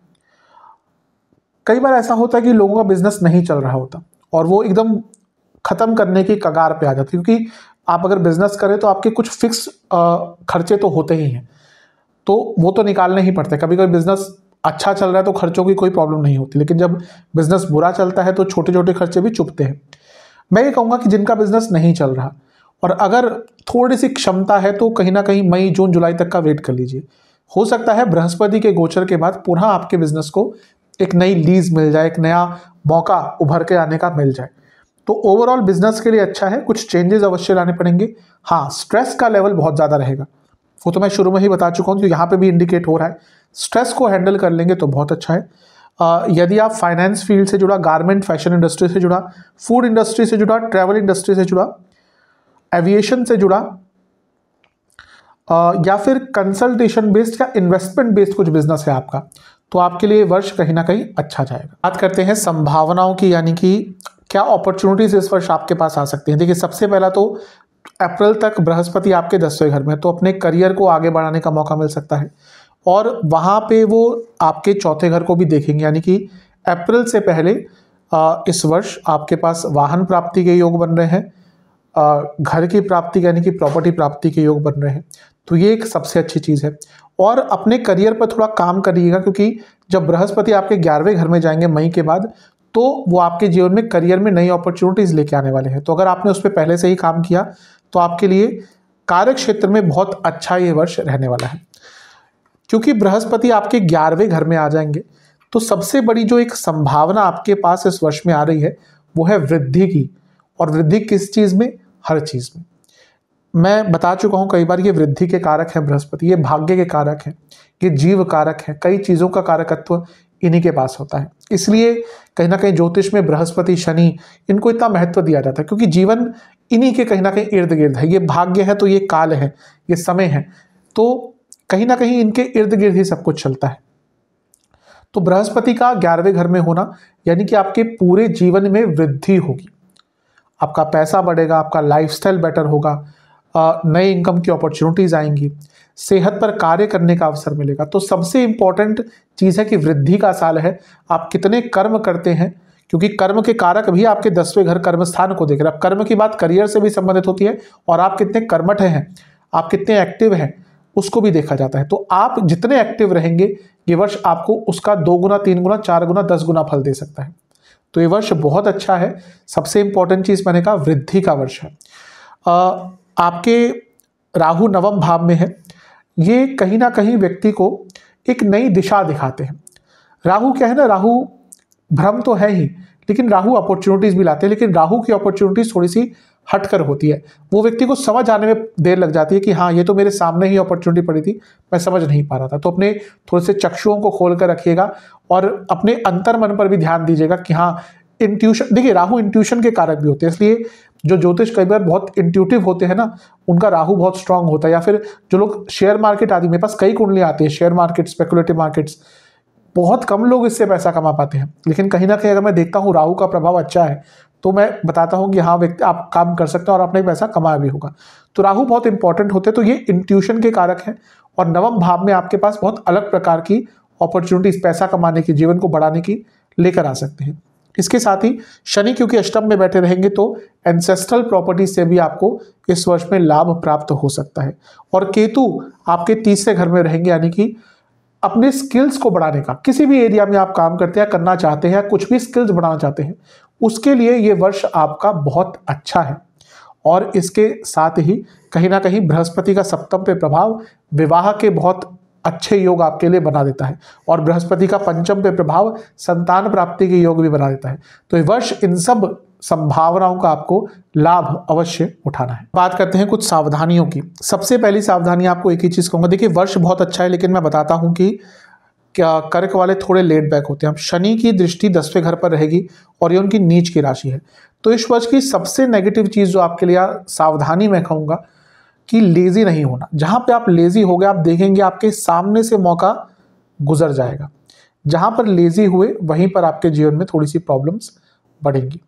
कई बार ऐसा होता है कि लोगों का बिजनेस नहीं चल रहा होता और वो एकदम खत्म करने की कगार पे आ जाती है, क्योंकि आप अगर बिजनेस करें तो आपके कुछ फिक्स खर्चे तो होते ही हैं, तो वो तो निकालने ही पड़ते हैं। कभी कभी बिजनेस अच्छा चल रहा है तो खर्चों की कोई प्रॉब्लम नहीं होती, लेकिन जब बिजनेस बुरा चलता है तो छोटे छोटे खर्चे भी चुभते हैं। मैं ये कहूँगा कि जिनका बिजनेस नहीं चल रहा और अगर थोड़ी सी क्षमता है तो कहीं ना कहीं मई, जून, जुलाई तक का वेट कर लीजिए। हो सकता है बृहस्पति के गोचर के बाद पुनः आपके बिजनेस को एक नई लीज मिल जाए, एक नया मौका उभर के आने का मिल जाए। तो ओवरऑल बिजनेस के लिए अच्छा है। कुछ चेंजेस अवश्य लाने पड़ेंगे। हाँ, स्ट्रेस का लेवल बहुत ज़्यादा रहेगा, वो तो मैं शुरू में ही बता चुका हूँ, तो यहाँ पे भी इंडिकेट हो रहा है। स्ट्रेस को हैंडल कर लेंगे तो बहुत अच्छा है। यदि आप फाइनेंस फील्ड से जुड़ा, गारमेंट फैशन इंडस्ट्री से जुड़ा, फूड इंडस्ट्री से जुड़ा, ट्रैवल इंडस्ट्री से जुड़ा, एविएशन से जुड़ा, या फिर कंसल्टेशन बेस्ड या इन्वेस्टमेंट बेस्ड कुछ बिजनेस है आपका, तो आपके लिए वर्ष कहीं ना कहीं अच्छा जाएगा। बात करते हैं संभावनाओं की, यानी कि क्या अपॉर्चुनिटीज इस वर्ष आपके पास आ सकती हैं। देखिए, सबसे पहला तो अप्रैल तक बृहस्पति आपके 10वें घर में है, तो अपने करियर को आगे बढ़ाने का मौका मिल सकता है। और वहाँ पे वो आपके चौथे घर को भी देखेंगे, यानी कि अप्रैल से पहले इस वर्ष आपके पास वाहन प्राप्ति के योग बन रहे हैं, घर की प्राप्ति यानी कि प्रॉपर्टी प्राप्ति के योग बन रहे हैं। तो ये एक सबसे अच्छी चीज़ है। और अपने करियर पर थोड़ा काम करिएगा, क्योंकि जब बृहस्पति आपके 11वें घर में जाएंगे मई के बाद, तो वो आपके जीवन में करियर में नई अपॉर्चुनिटीज़ लेके आने वाले हैं। तो अगर आपने उस पर पहले से ही काम किया तो आपके लिए कार्य क्षेत्र में बहुत अच्छा ये वर्ष रहने वाला है। क्योंकि बृहस्पति आपके 11वें घर में आ जाएंगे, तो सबसे बड़ी जो एक संभावना आपके पास इस वर्ष में आ रही है वो है वृद्धि की। और वृद्धि किस चीज़ में? हर चीज़ में। मैं बता चुका हूँ कई बार, ये वृद्धि के कारक हैं बृहस्पति, ये भाग्य के कारक हैं, ये जीव कारक हैं, कई चीज़ों का कारकत्व इन्हीं के पास होता है। इसलिए कहीं ना कहीं ज्योतिष में बृहस्पति, शनि, इनको इतना महत्व दिया जाता है, क्योंकि जीवन इन्हीं के कहीं ना कहीं इर्द गिर्द है। ये भाग्य है तो ये काल है, ये समय है, तो कहीं ना कहीं इनके इर्द गिर्द ही सब कुछ चलता है। तो बृहस्पति का 11वें घर में होना यानी कि आपके पूरे जीवन में वृद्धि होगी, आपका पैसा बढ़ेगा, आपका लाइफस्टाइल बेटर होगा, नए इनकम की अपॉर्चुनिटीज आएंगी, सेहत पर कार्य करने का अवसर मिलेगा। तो सबसे इंपॉर्टेंट चीज़ है कि वृद्धि का साल है। आप कितने कर्म करते हैं, क्योंकि कर्म के कारक भी आपके 10वें घर कर्म स्थान को देख रहे हैं। अब कर्म की बात करियर से भी संबंधित होती है, और आप कितने कर्मठ हैं, आप कितने एक्टिव हैं, उसको भी देखा जाता है। तो आप जितने एक्टिव रहेंगे ये वर्ष आपको उसका 2 गुना, 3 गुना, 4 गुना, 10 गुना फल दे सकता है। तो ये वर्ष बहुत अच्छा है। सबसे इंपॉर्टेंट चीज़ मैंने कहा वृद्धि का वर्ष है। आपके राहु 9वें भाव में है, ये कहीं ना कहीं व्यक्ति को एक नई दिशा दिखाते हैं। राहु क्या है ना, राहु भ्रम तो है ही, लेकिन राहु अपॉर्चुनिटीज़ भी लाते हैं, लेकिन राहु की अपॉर्चुनिटीज़ थोड़ी सी हटकर होती है। वो व्यक्ति को समझ आने में देर लग जाती है कि हाँ, ये तो मेरे सामने ही अपॉर्चुनिटी पड़ी थी, मैं समझ नहीं पा रहा था। तो अपने थोड़े से चक्षुओं को खोल कर रखिएगा और अपने अंतर मन पर भी ध्यान दीजिएगा कि हाँ, इंट्यूशन, देखिए राहु इंट्यूशन के कारक भी होते हैं, इसलिए जो ज्योतिष कई बार बहुत इंट्यूटिव होते हैं ना, उनका राहु बहुत स्ट्रांग होता है। या फिर जो लोग शेयर मार्केट आदि, मेरे पास कई कुंडलियाँ आती है, शेयर मार्केट, स्पेकुलेटिव मार्केट्स, बहुत कम लोग इससे पैसा कमा पाते हैं, लेकिन कहीं ना कहीं अगर मैं देखता हूँ राहु का प्रभाव अच्छा है तो मैं बताता हूँ कि हाँ व्यक्ति आप काम कर सकते हैं और अपने पैसा कमाया भी होगा। तो राहु बहुत इंपॉर्टेंट होते हैं, तो ये इंट्यूशन के कारक हैं। और 9वें भाव में आपके पास बहुत अलग प्रकार की अपॉर्चुनिटीज, पैसा कमाने की, जीवन को बढ़ाने की लेकर आ सकते हैं। इसके साथ ही शनि क्योंकि अष्टम में बैठे रहेंगे तो एंसेस्ट्रल प्रॉपर्टी से भी आपको इस वर्ष में लाभ प्राप्त हो सकता है। और केतु आपके 30वें घर में रहेंगे, यानी कि अपने स्किल्स को बढ़ाने का, किसी भी एरिया में आप काम करते हैं, करना चाहते हैं, या कुछ भी स्किल्स बढ़ाना चाहते हैं, उसके लिए ये वर्ष आपका बहुत अच्छा है। और इसके साथ ही कहीं ना कहीं बृहस्पति का 7वें पे प्रभाव विवाह के बहुत अच्छे योग आपके लिए बना देता है, और बृहस्पति का 5वें पे प्रभाव संतान प्राप्ति के योग भी बना देता है। तो ये वर्ष इन सब संभावनाओं का आपको लाभ अवश्य उठाना है। बात करते हैं कुछ सावधानियों की। सबसे पहली सावधानी आपको एक ही चीज़ कहूँगा, देखिए वर्ष बहुत अच्छा है, लेकिन मैं बताता हूँ कि क्या कर्क वाले थोड़े लेट बैक होते हैं। अब शनि की दृष्टि 10वें घर पर रहेगी और ये उनकी नीच की राशि है। तो इस वर्ष की सबसे नेगेटिव चीज़ जो आपके लिए सावधानी मैं कहूँगा कि लेज़ी नहीं होना। जहाँ पे आप लेज़ी हो गए, आप देखेंगे आपके सामने से मौका गुजर जाएगा। जहाँ पर लेज़ी हुए वहीं पर आपके जीवन में थोड़ी सी प्रॉब्लम्स बढ़ेंगी।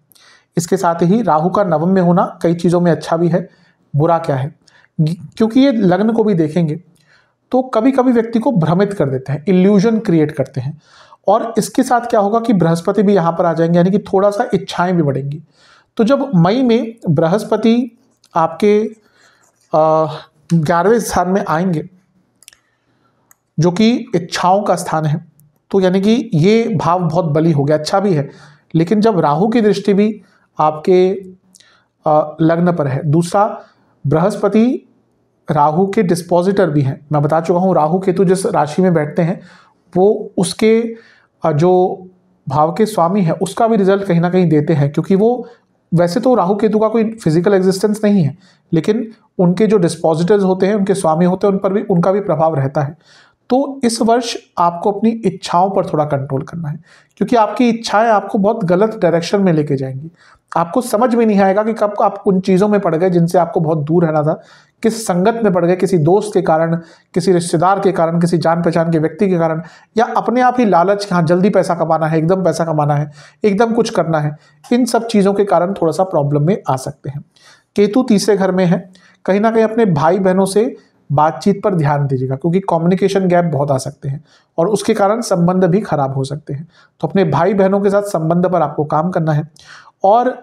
इसके साथ ही राहु का 9वें में होना कई चीज़ों में अच्छा भी है, बुरा क्या है, क्योंकि ये लग्न को भी देखेंगे तो कभी कभी व्यक्ति को भ्रमित कर देते हैं, इल्यूजन क्रिएट करते हैं। और इसके साथ क्या होगा कि बृहस्पति भी यहाँ पर आ जाएंगे, यानी कि थोड़ा सा इच्छाएं भी बढ़ेंगी। तो जब मई में बृहस्पति आपके 11वें स्थान में आएंगे जो कि इच्छाओं का स्थान है, तो यानी कि ये भाव बहुत बली हो गया, अच्छा भी है। लेकिन जब राहु की दृष्टि भी आपके लग्न पर है, दूसरा बृहस्पति राहु के डिस्पोजिटर भी हैं। मैं बता चुका हूँ राहु केतु जिस राशि में बैठते हैं वो उसके जो भाव के स्वामी है उसका भी रिजल्ट कहीं ना कहीं देते हैं, क्योंकि वो वैसे तो राहु केतु का कोई फिजिकल एग्जिस्टेंस नहीं है, लेकिन उनके जो डिस्पोजिटर्स होते हैं, उनके स्वामी होते हैं, उन पर भी उनका भी प्रभाव रहता है। तो इस वर्ष आपको अपनी इच्छाओं पर थोड़ा कंट्रोल करना है, क्योंकि आपकी इच्छाएं आपको बहुत गलत डायरेक्शन में लेके जाएंगी। आपको समझ में नहीं आएगा कि कब आप उन चीज़ों में पड़ गए जिनसे आपको बहुत दूर रहना था, किस संगत में पड़ गए, किसी दोस्त के कारण, किसी रिश्तेदार के कारण, किसी जान पहचान के व्यक्ति के कारण, या अपने आप ही लालच, हाँ जल्दी पैसा कमाना है, एकदम पैसा कमाना है, एकदम कुछ करना है, इन सब चीज़ों के कारण थोड़ा सा प्रॉब्लम में आ सकते हैं। केतु तीसरे घर में है, कहीं ना कहीं अपने भाई बहनों से बातचीत पर ध्यान दीजिएगा, क्योंकि कम्युनिकेशन गैप बहुत आ सकते हैं और उसके कारण संबंध भी खराब हो सकते हैं। तो अपने भाई बहनों के साथ संबंध पर आपको काम करना है। और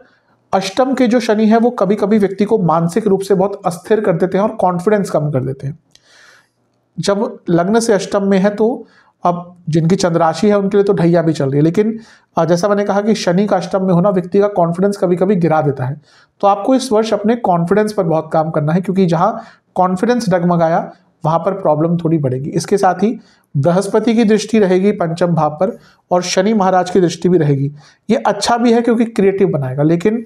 अष्टम के जो शनि है वो कभी कभी व्यक्ति को मानसिक रूप से बहुत अस्थिर कर देते हैं और कॉन्फिडेंस कम कर देते हैं। जब लग्न से अष्टम में है तो अब जिनकी चंद्र राशि है उनके लिए तो ढैया भी चल रही है, लेकिन जैसा मैंने कहा कि शनि का अष्टम में होना व्यक्ति का कॉन्फिडेंस कभी कभी गिरा देता है। तो आपको इस वर्ष अपने कॉन्फिडेंस पर बहुत काम करना है, क्योंकि जहां कॉन्फिडेंस डगमगाया वहां पर प्रॉब्लम थोड़ी बढ़ेगी। इसके साथ ही बृहस्पति की दृष्टि रहेगी पंचम भाव पर और शनि महाराज की दृष्टि भी रहेगी। ये अच्छा भी है क्योंकि क्रिएटिव बनाएगा, लेकिन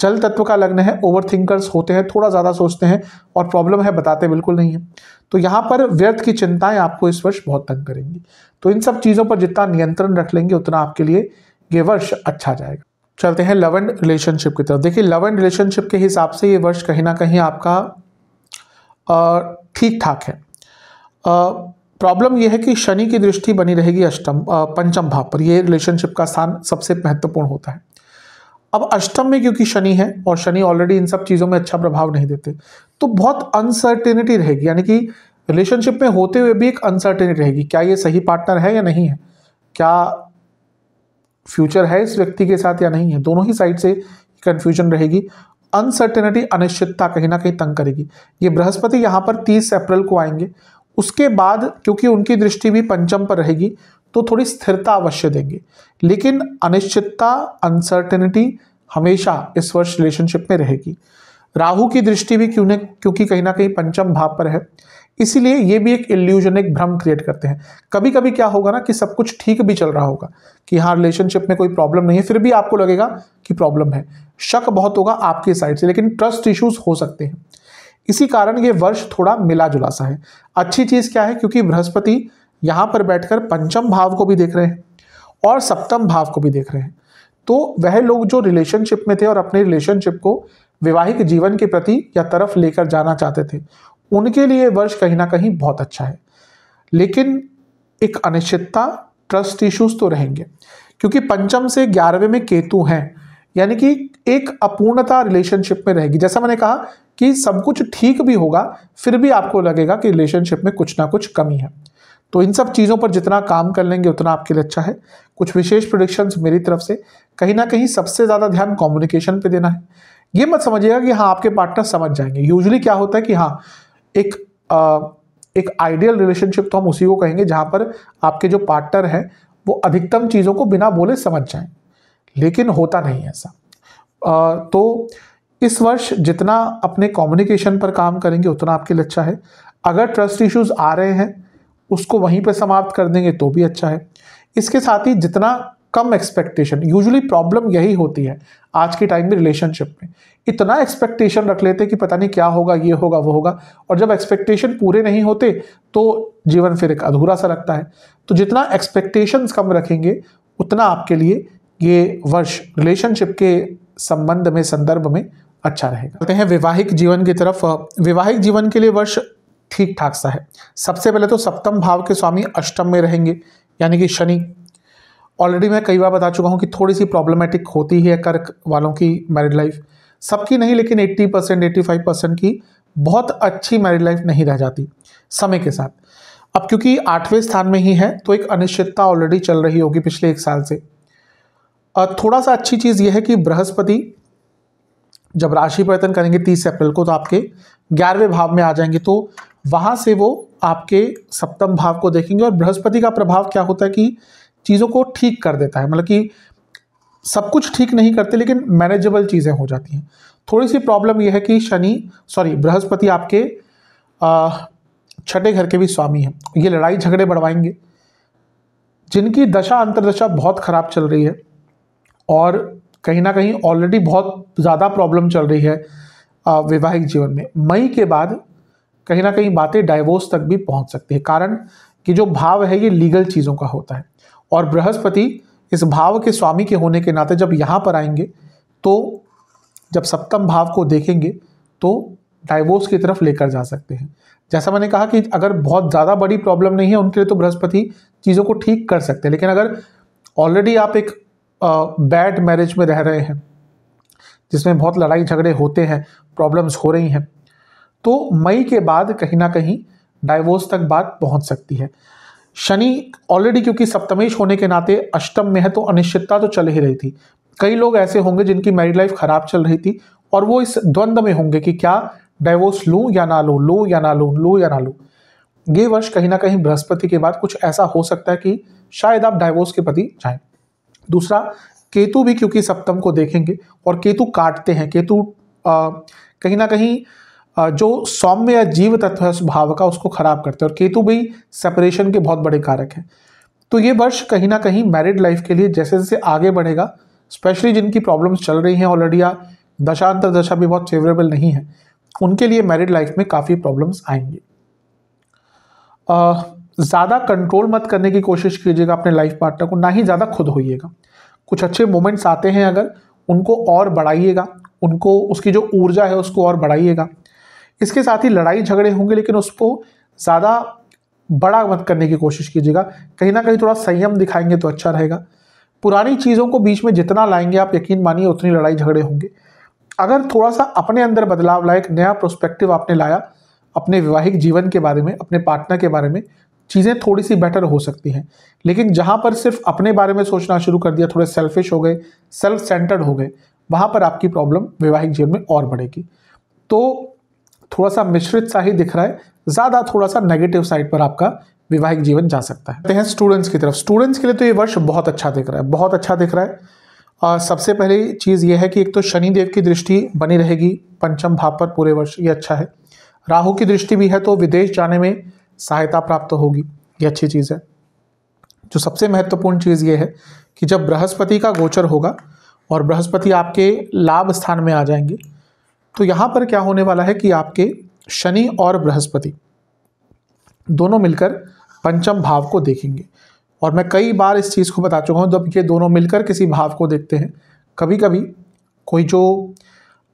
जल तत्व का लग्न है, ओवर थिंकर्स होते हैं, थोड़ा ज़्यादा सोचते हैं और प्रॉब्लम है बताते बिल्कुल नहीं है। तो यहाँ पर व्यर्थ की चिंताएं आपको इस वर्ष बहुत तंग करेंगी। तो इन सब चीज़ों पर जितना नियंत्रण रख लेंगे उतना आपके लिए ये वर्ष अच्छा जाएगा। चलते हैं लव एंड रिलेशनशिप की तरफ। देखिए, लव एंड रिलेशनशिप के हिसाब से ये वर्ष कहीं ना कहीं आपका ठीक ठाक है। प्रॉब्लम यह है कि शनि की दृष्टि बनी रहेगी पंचम भाव पर। यह रिलेशनशिप का स्थान सबसे महत्वपूर्ण होता है। अब अष्टम में क्योंकि शनि है और शनि ऑलरेडी इन सब चीज़ों में अच्छा प्रभाव नहीं देते, तो बहुत अनसर्टेनिटी रहेगी, यानी कि रिलेशनशिप में होते हुए भी एक अनसर्टेनिटी रहेगी। क्या ये सही पार्टनर है या नहीं है, क्या फ्यूचर है इस व्यक्ति के साथ या नहीं है, दोनों ही साइड से कंफ्यूजन रहेगी। अनसर्टेनिटी, अनिश्चितता कहीं ना कहीं तंग करेगी। ये बृहस्पति यहाँ पर 30 अप्रैल को आएंगे, उसके बाद क्योंकि उनकी दृष्टि भी पंचम पर रहेगी तो थोड़ी स्थिरता अवश्य देंगे, लेकिन अनिश्चितता, अनसर्टेनिटी हमेशा इस वर्ष रिलेशनशिप में रहेगी। राहु की दृष्टि भी क्योंकि कहीं ना कहीं पंचम भाव पर है, इसीलिए ये भी एक इल्यूजन, एक भ्रम क्रिएट करते हैं। कभी कभी क्या होगा ना कि सब कुछ ठीक भी चल रहा होगा कि हाँ रिलेशनशिप में कोई प्रॉब्लम नहीं है, फिर भी आपको लगेगा कि प्रॉब्लम है, शक बहुत होगा आपकी साइड से, लेकिन ट्रस्ट इश्यूज हो सकते हैं। इसी कारण ये वर्ष थोड़ा मिला जुला सा है। अच्छी चीज क्या है, क्योंकि बृहस्पति यहां पर बैठकर पंचम भाव को भी देख रहे हैं और सप्तम भाव को भी देख रहे हैं। तो वह लोग जो रिलेशनशिप में थे और अपने रिलेशनशिप को वैवाहिक जीवन के प्रति या तरफ लेकर जाना चाहते थे, उनके लिए वर्ष कहीं ना कहीं बहुत अच्छा है। लेकिन एक अनिश्चितता, ट्रस्ट इश्यूज तो रहेंगे, क्योंकि पंचम से 11वें में केतु हैं, यानी कि एक अपूर्णता रिलेशनशिप में रहेगी। जैसा मैंने कहा कि सब कुछ ठीक भी होगा, फिर भी आपको लगेगा कि रिलेशनशिप में कुछ ना कुछ कमी है। तो इन सब चीज़ों पर जितना काम कर लेंगे उतना आपके लिए अच्छा है। कुछ विशेष प्रेडिक्शंस मेरी तरफ से, कहीं ना कहीं सबसे ज़्यादा ध्यान कम्युनिकेशन पे देना है। ये मत समझिएगा कि हाँ आपके पार्टनर समझ जाएंगे। यूजुअली क्या होता है कि हाँ एक आइडियल रिलेशनशिप तो हम उसी को कहेंगे जहाँ पर आपके जो पार्टनर हैं वो अधिकतम चीज़ों को बिना बोले समझ जाएं, लेकिन होता नहीं ऐसा। तो इस वर्ष जितना अपने कम्युनिकेशन पर काम करेंगे उतना आपके लिए अच्छा है। अगर ट्रस्ट इश्यूज आ रहे हैं उसको वहीं पर समाप्त कर देंगे तो भी अच्छा है। इसके साथ ही जितना कम एक्सपेक्टेशन, यूजुअली प्रॉब्लम यही होती है आज के टाइम में रिलेशनशिप में, इतना एक्सपेक्टेशन रख लेते कि पता नहीं क्या होगा, ये होगा वो होगा, और जब एक्सपेक्टेशन पूरे नहीं होते तो जीवन फिर एक अधूरा सा लगता है। तो जितना एक्सपेक्टेशंस कम रखेंगे उतना आपके लिए ये वर्ष रिलेशनशिप के संबंध में, संदर्भ में अच्छा रहेगा। चलते हैं वैवाहिक जीवन की तरफ। वैवाहिक जीवन के लिए वर्ष ठीक ठाक सा है। सबसे पहले तो सप्तम भाव के स्वामी अष्टम में रहेंगे, यानी कि शनि। ऑलरेडी मैं कई बार बता चुका हूं कि थोड़ी सी प्रॉब्लमेटिक होती है कर्क वालों की मैरिड लाइफ, सबकी नहीं लेकिन 80% 85% की बहुत अच्छी मैरिड लाइफ नहीं रह जाती समय के साथ। अब क्योंकि 8वें स्थान में ही है तो एक अनिश्चितता ऑलरेडी चल रही होगी पिछले 1 साल से। थोड़ा सा अच्छी चीज़ यह है कि बृहस्पति जब राशि परिवर्तन करेंगे 30 अप्रैल को तो आपके 11वें भाव में आ जाएंगे, तो वहाँ से वो आपके सप्तम भाव को देखेंगे। और बृहस्पति का प्रभाव क्या होता है कि चीज़ों को ठीक कर देता है, मतलब कि सब कुछ ठीक नहीं करते लेकिन मैनेजेबल चीज़ें हो जाती हैं। थोड़ी सी प्रॉब्लम यह है कि बृहस्पति आपके 6ठे घर के भी स्वामी हैं, ये लड़ाई झगड़े बढ़वाएंगे। जिनकी दशा अंतरदशा बहुत खराब चल रही है और कहीं ना कहीं ऑलरेडी बहुत ज़्यादा प्रॉब्लम चल रही है वैवाहिक जीवन में, मई के बाद कहीं ना कहीं बातें डाइवोर्स तक भी पहुंच सकती है। कारण कि जो भाव है ये लीगल चीज़ों का होता है और बृहस्पति इस भाव के स्वामी के होने के नाते जब यहाँ पर आएंगे तो जब सप्तम भाव को देखेंगे तो डाइवोर्स की तरफ लेकर जा सकते हैं। जैसा मैंने कहा कि अगर बहुत ज़्यादा बड़ी प्रॉब्लम नहीं है उनके लिए तो बृहस्पति चीज़ों को ठीक कर सकते हैं, लेकिन अगर ऑलरेडी आप एक बैड मैरिज में रह रहे हैं जिसमें बहुत लड़ाई झगड़े होते हैं, प्रॉब्लम्स हो रही हैं, तो मई के बाद कहीं ना कहीं डाइवोर्स तक बात पहुंच सकती है। शनि ऑलरेडी क्योंकि सप्तमेश होने के नाते अष्टम में है, तो अनिश्चितता तो चल ही रही थी। कई लोग ऐसे होंगे जिनकी मैरिड लाइफ खराब चल रही थी और वो इस द्वंद्व में होंगे कि क्या डाइवोर्स लूं या ना लूं, लूं या ना लूं, लूं या ना लूं। ये वर्ष कहीं ना कहीं बृहस्पति के बाद कुछ ऐसा हो सकता है कि शायद आप डाइवोर्स के प्रति जाएं। दूसरा, केतु भी क्योंकि सप्तम को देखेंगे और केतु काटते हैं, केतु कहीं ना कहीं जो सौम्य या जीव तत्व है स्वभाव का उसको खराब करते हैं, और केतु भी सेपरेशन के बहुत बड़े कारक हैं। तो ये वर्ष कहीं ना कहीं मैरिड लाइफ के लिए जैसे जैसे आगे बढ़ेगा, स्पेशली जिनकी प्रॉब्लम्स चल रही हैं ऑलरेडी या दशांतर दशा भी बहुत फेवरेबल नहीं है, उनके लिए मैरिड लाइफ में काफ़ी प्रॉब्लम्स आएंगी। ज़्यादा कंट्रोल मत करने की कोशिश कीजिएगा अपने लाइफ पार्टनर को, ना ही ज़्यादा खुद होइएगा। कुछ अच्छे मोमेंट्स आते हैं अगर, उनको और बढ़ाइएगा, उनको उसकी जो ऊर्जा है उसको और बढ़ाइएगा। इसके साथ ही लड़ाई झगड़े होंगे, लेकिन उसको ज़्यादा बड़ा मत करने की कोशिश कीजिएगा। कहीं ना कहीं थोड़ा संयम दिखाएंगे तो अच्छा रहेगा। पुरानी चीज़ों को बीच में जितना लाएंगे आप, यकीन मानिए उतनी लड़ाई झगड़े होंगे। अगर थोड़ा सा अपने अंदर बदलाव लाए, एक नया प्रोस्पेक्टिव आपने लाया अपने वैवाहिक जीवन के बारे में, अपने पार्टनर के बारे में, चीज़ें थोड़ी सी बेटर हो सकती हैं। लेकिन जहाँ पर सिर्फ अपने बारे में सोचना शुरू कर दिया, थोड़े सेल्फिश हो गए, सेल्फ सेंटर्ड हो गए, वहाँ पर आपकी प्रॉब्लम वैवाहिक जीवन में और बढ़ेगी। तो थोड़ा सा मिश्रित सा ही दिख रहा है, ज़्यादा थोड़ा सा नेगेटिव साइड पर आपका वैवाहिक जीवन जा सकता है। हैं स्टूडेंट्स की तरफ, स्टूडेंट्स के लिए तो ये वर्ष बहुत अच्छा दिख रहा है, बहुत अच्छा दिख रहा है। सबसे पहली चीज़ ये है कि एक तो शनिदेव की दृष्टि बनी रहेगी पंचम भाव पर पूरे वर्ष, ये अच्छा है। राहु की दृष्टि भी है, तो विदेश जाने में सहायता प्राप्त होगी, ये अच्छी चीज़ है। जो सबसे महत्वपूर्ण चीज़ ये है कि जब बृहस्पति का गोचर होगा और बृहस्पति आपके लाभ स्थान में आ जाएंगे, तो यहाँ पर क्या होने वाला है कि आपके शनि और बृहस्पति दोनों मिलकर पंचम भाव को देखेंगे। और मैं कई बार इस चीज़ को बता चुका हूँ, जब ये दोनों मिलकर किसी भाव को देखते हैं, कभी कभी कोई जो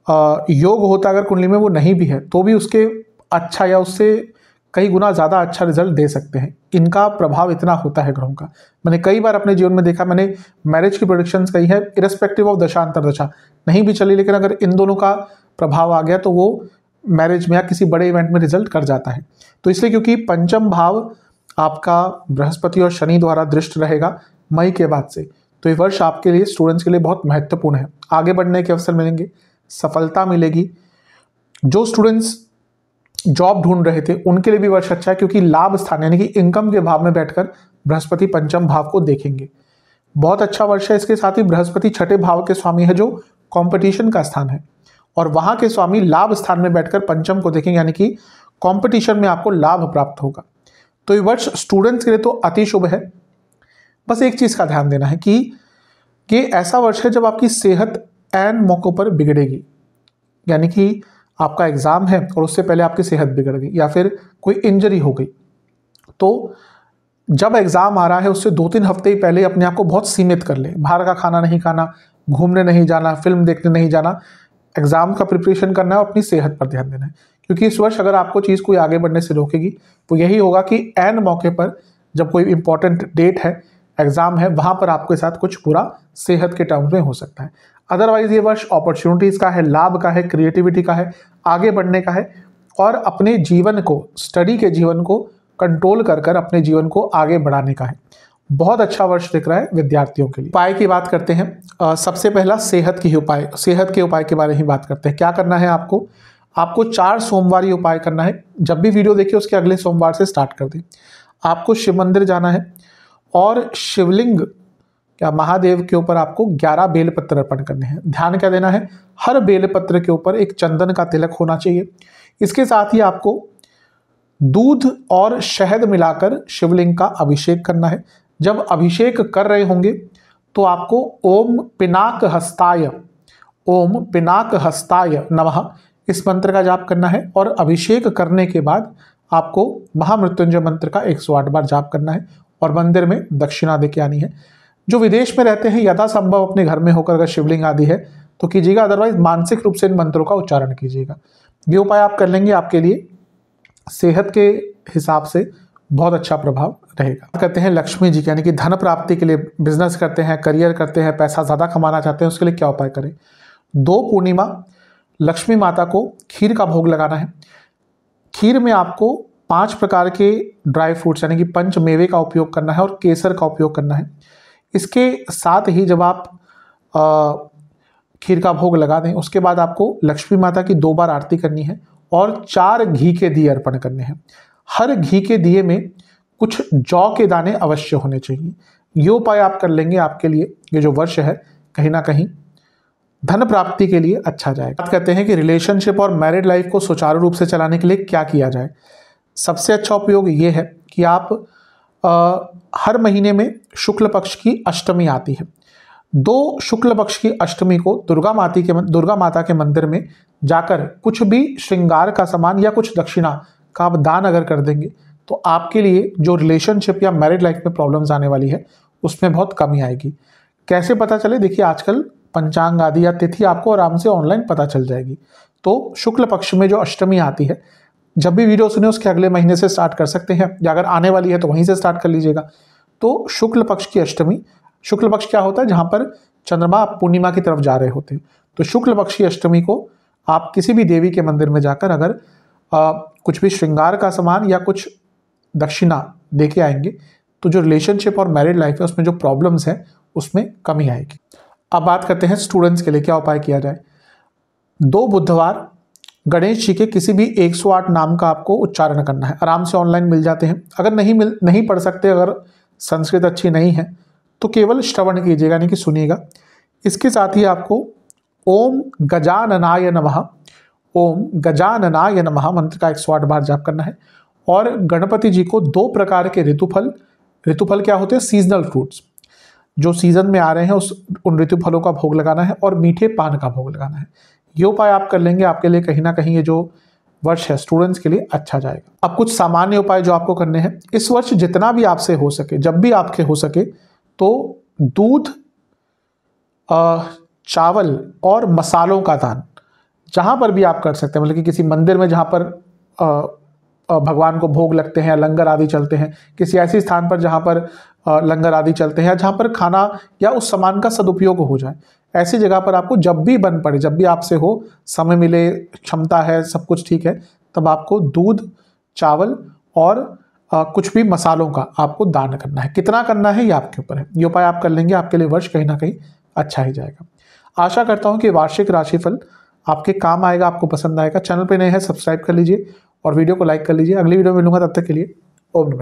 योग होता है अगर कुंडली में वो नहीं भी है, तो भी उसके अच्छा या उससे कई गुना ज़्यादा अच्छा रिजल्ट दे सकते हैं। इनका प्रभाव इतना होता है ग्रहों का। मैंने कई बार अपने जीवन में देखा, मैंने मैरिज की प्रेडिक्शंस कही है, इरेस्पेक्टिव ऑफ दशा अंतर दशा नहीं भी चली, लेकिन अगर इन दोनों का प्रभाव आ गया तो वो मैरिज में या किसी बड़े इवेंट में रिजल्ट कर जाता है। तो इसलिए क्योंकि पंचम भाव आपका बृहस्पति और शनि द्वारा दृष्ट रहेगा मई के बाद से, तो ये वर्ष आपके लिए, स्टूडेंट्स के लिए बहुत महत्वपूर्ण है। आगे बढ़ने के अवसर मिलेंगे, सफलता मिलेगी। जो स्टूडेंट्स जॉब ढूंढ रहे थे उनके लिए भी वर्ष अच्छा है, क्योंकि लाभ स्थान यानी कि इनकम के भाव में बैठकर बृहस्पति पंचम भाव को देखेंगे। बहुत अच्छा वर्ष है। इसके साथ ही बृहस्पति छठे भाव के स्वामी है, जो कंपटीशन का स्थान है, और वहां के स्वामी लाभ स्थान में बैठकर पंचम को देखेंगे, यानी कि कंपटीशन में आपको लाभ प्राप्त होगा। तो ये वर्ष स्टूडेंट्स के लिए तो अति शुभ है। बस एक चीज का ध्यान देना है कि ये ऐसा वर्ष है जब आपकी सेहत ऐन मौकों पर बिगड़ेगी, यानी कि आपका एग्जाम है और उससे पहले आपकी सेहत बिगड़ गई या फिर कोई इंजरी हो गई, तो जब एग्जाम आ रहा है उससे 2-3 हफ्ते ही पहले अपने आप को बहुत सीमित कर ले। बाहर का खाना नहीं खाना, घूमने नहीं जाना, फिल्म देखने नहीं जाना, एग्जाम का प्रिपरेशन करना है और अपनी सेहत पर ध्यान देना है। क्योंकि इस वर्ष अगर आपको चीज़ कोई आगे बढ़ने से रोकेगी तो यही होगा कि ऐन मौके पर जब कोई इंपॉर्टेंट डेट है, एग्जाम है, वहाँ पर आपके साथ कुछ बुरा सेहत के टर्म्स में हो सकता है। अदरवाइज ये वर्ष अपॉर्चुनिटीज़ का है, लाभ का है, क्रिएटिविटी का है, आगे बढ़ने का है, और अपने जीवन को, स्टडी के जीवन को कंट्रोल कर कर अपने जीवन को आगे बढ़ाने का है। बहुत अच्छा वर्ष दिख रहा है विद्यार्थियों के लिए। उपाय की बात करते हैं। सबसे पहला सेहत के उपाय के बारे में बात करते हैं। क्या करना है आपको 4 सोमवार ये उपाय करना है। जब भी वीडियो देखिए उसके अगले सोमवार से स्टार्ट कर दें। आपको शिव मंदिर जाना है और शिवलिंग या महादेव के ऊपर आपको 11 बेलपत्र अर्पण करने हैं। ध्यान क्या देना है, हर बेलपत्र के ऊपर एक चंदन का तिलक होना चाहिए। इसके साथ ही आपको दूध और शहद मिलाकर शिवलिंग का अभिषेक करना है। जब अभिषेक कर रहे होंगे तो आपको ओम पिनाक हस्ताय नमः इस मंत्र का जाप करना है, और अभिषेक करने के बाद आपको महामृत्युंजय मंत्र का 108 बार जाप करना है और मंदिर में दक्षिणा देके आनी है। जो विदेश में रहते हैं यथासंभव अपने घर में होकर अगर शिवलिंग आदि है तो कीजिएगा, अदरवाइज मानसिक रूप से इन मंत्रों का उच्चारण कीजिएगा। ये उपाय आप कर लेंगे, आपके लिए सेहत के हिसाब से बहुत अच्छा प्रभाव रहेगा। कहते हैं लक्ष्मी जी, यानी कि धन प्राप्ति के लिए, बिजनेस करते हैं, करियर करते हैं, पैसा ज़्यादा कमाना चाहते हैं, उसके लिए क्या उपाय करें। 2 पूर्णिमा लक्ष्मी माता को खीर का भोग लगाना है। खीर में आपको 5 प्रकार के ड्राई फ्रूट्स यानी कि पंच मेवे का उपयोग करना है और केसर का उपयोग करना है। इसके साथ ही जब आप खीर का भोग लगा दें उसके बाद आपको लक्ष्मी माता की 2 बार आरती करनी है और 4 घी के दिए अर्पण करने हैं। हर घी के दिए में कुछ जौ के दाने अवश्य होने चाहिए। ये उपाय आप कर लेंगे, आपके लिए ये जो वर्ष है कहीं ना कहीं धन प्राप्ति के लिए अच्छा जाएगा। बात करते हैं कि रिलेशनशिप और मैरिड लाइफ को सुचारू रूप से चलाने के लिए क्या किया जाए। सबसे अच्छा उपयोग ये है कि आप हर महीने में शुक्ल पक्ष की अष्टमी आती है, 2 शुक्ल पक्ष की अष्टमी को दुर्गा माता के मंदिर में जाकर कुछ भी श्रृंगार का सामान या कुछ दक्षिणा का आप दान अगर कर देंगे तो आपके लिए जो रिलेशनशिप या मैरिड लाइफ में प्रॉब्लम्स आने वाली है उसमें बहुत कमी आएगी। कैसे पता चले? देखिए, आजकल पंचांग आदि या तिथि आपको आराम से ऑनलाइन पता चल जाएगी। तो शुक्ल पक्ष में जो अष्टमी आती है, जब भी वीडियो सुने उसके अगले महीने से स्टार्ट कर सकते हैं, या अगर आने वाली है तो वहीं से स्टार्ट कर लीजिएगा। तो शुक्ल पक्ष की अष्टमी, शुक्ल पक्ष क्या होता है? जहां पर चंद्रमा पूर्णिमा की तरफ जा रहे होते हैं। तो शुक्ल पक्ष की अष्टमी को आप किसी भी देवी के मंदिर में जाकर अगर कुछ भी श्रृंगार का सामान या कुछ दक्षिणा दे के आएंगे तो जो रिलेशनशिप और मैरिड लाइफ है उसमें जो प्रॉब्लम्स हैं उसमें कमी आएगी। अब बात करते हैं स्टूडेंट्स के लिए क्या उपाय किया जाए। 2 बुधवार गणेश जी के किसी भी 108 नाम का आपको उच्चारण करना है। आराम से ऑनलाइन मिल जाते हैं। अगर नहीं पढ़ सकते, अगर संस्कृत अच्छी नहीं है तो केवल श्रवण कीजिएगा, यानी कि सुनिएगा। इसके साथ ही आपको ओम गजाननाय नमः, ओम गजाननाय नमः मंत्र का 108 बार जाप करना है। और गणपति जी को 2 प्रकार के ऋतुफल क्या होते हैं? सीजनल फ्रूट्स, जो सीजन में आ रहे हैं उन ऋतु फलों का भोग लगाना है और मीठे पान का भोग लगाना है। ये उपाय आप कर लेंगे, आपके लिए कहीं ना कहीं ये जो वर्ष है स्टूडेंट्स के लिए अच्छा जाएगा। अब कुछ सामान्य उपाय जो आपको करने हैं इस वर्ष, जितना भी आपसे हो सके, जब भी आपके हो सके, तो दूध, चावल और मसालों का दान जहाँ पर भी आप कर सकते हैं, मतलब कि किसी मंदिर में जहाँ पर भगवान को भोग लगते हैं, लंगर आदि चलते हैं, किसी ऐसे स्थान पर जहाँ पर लंगर आदि चलते हैं, जहाँ पर खाना या उस सामान का सदुपयोग हो जाए, ऐसी जगह पर आपको जब भी बन पड़े, जब भी आपसे हो, समय मिले, क्षमता है, सब कुछ ठीक है, तब आपको दूध, चावल और कुछ भी मसालों का आपको दान करना है। कितना करना है ये आपके ऊपर है। ये उपाय आप कर लेंगे, आपके लिए वर्ष कहीं ना कहीं अच्छा ही जाएगा। आशा करता हूँ कि वार्षिक राशिफल आपके काम आएगा, आपको पसंद आएगा। चैनल पे नए हैं सब्सक्राइब कर लीजिए और वीडियो को लाइक कर लीजिए। अगली वीडियो में मिलूंगा, तब तक के लिए ओम नमः।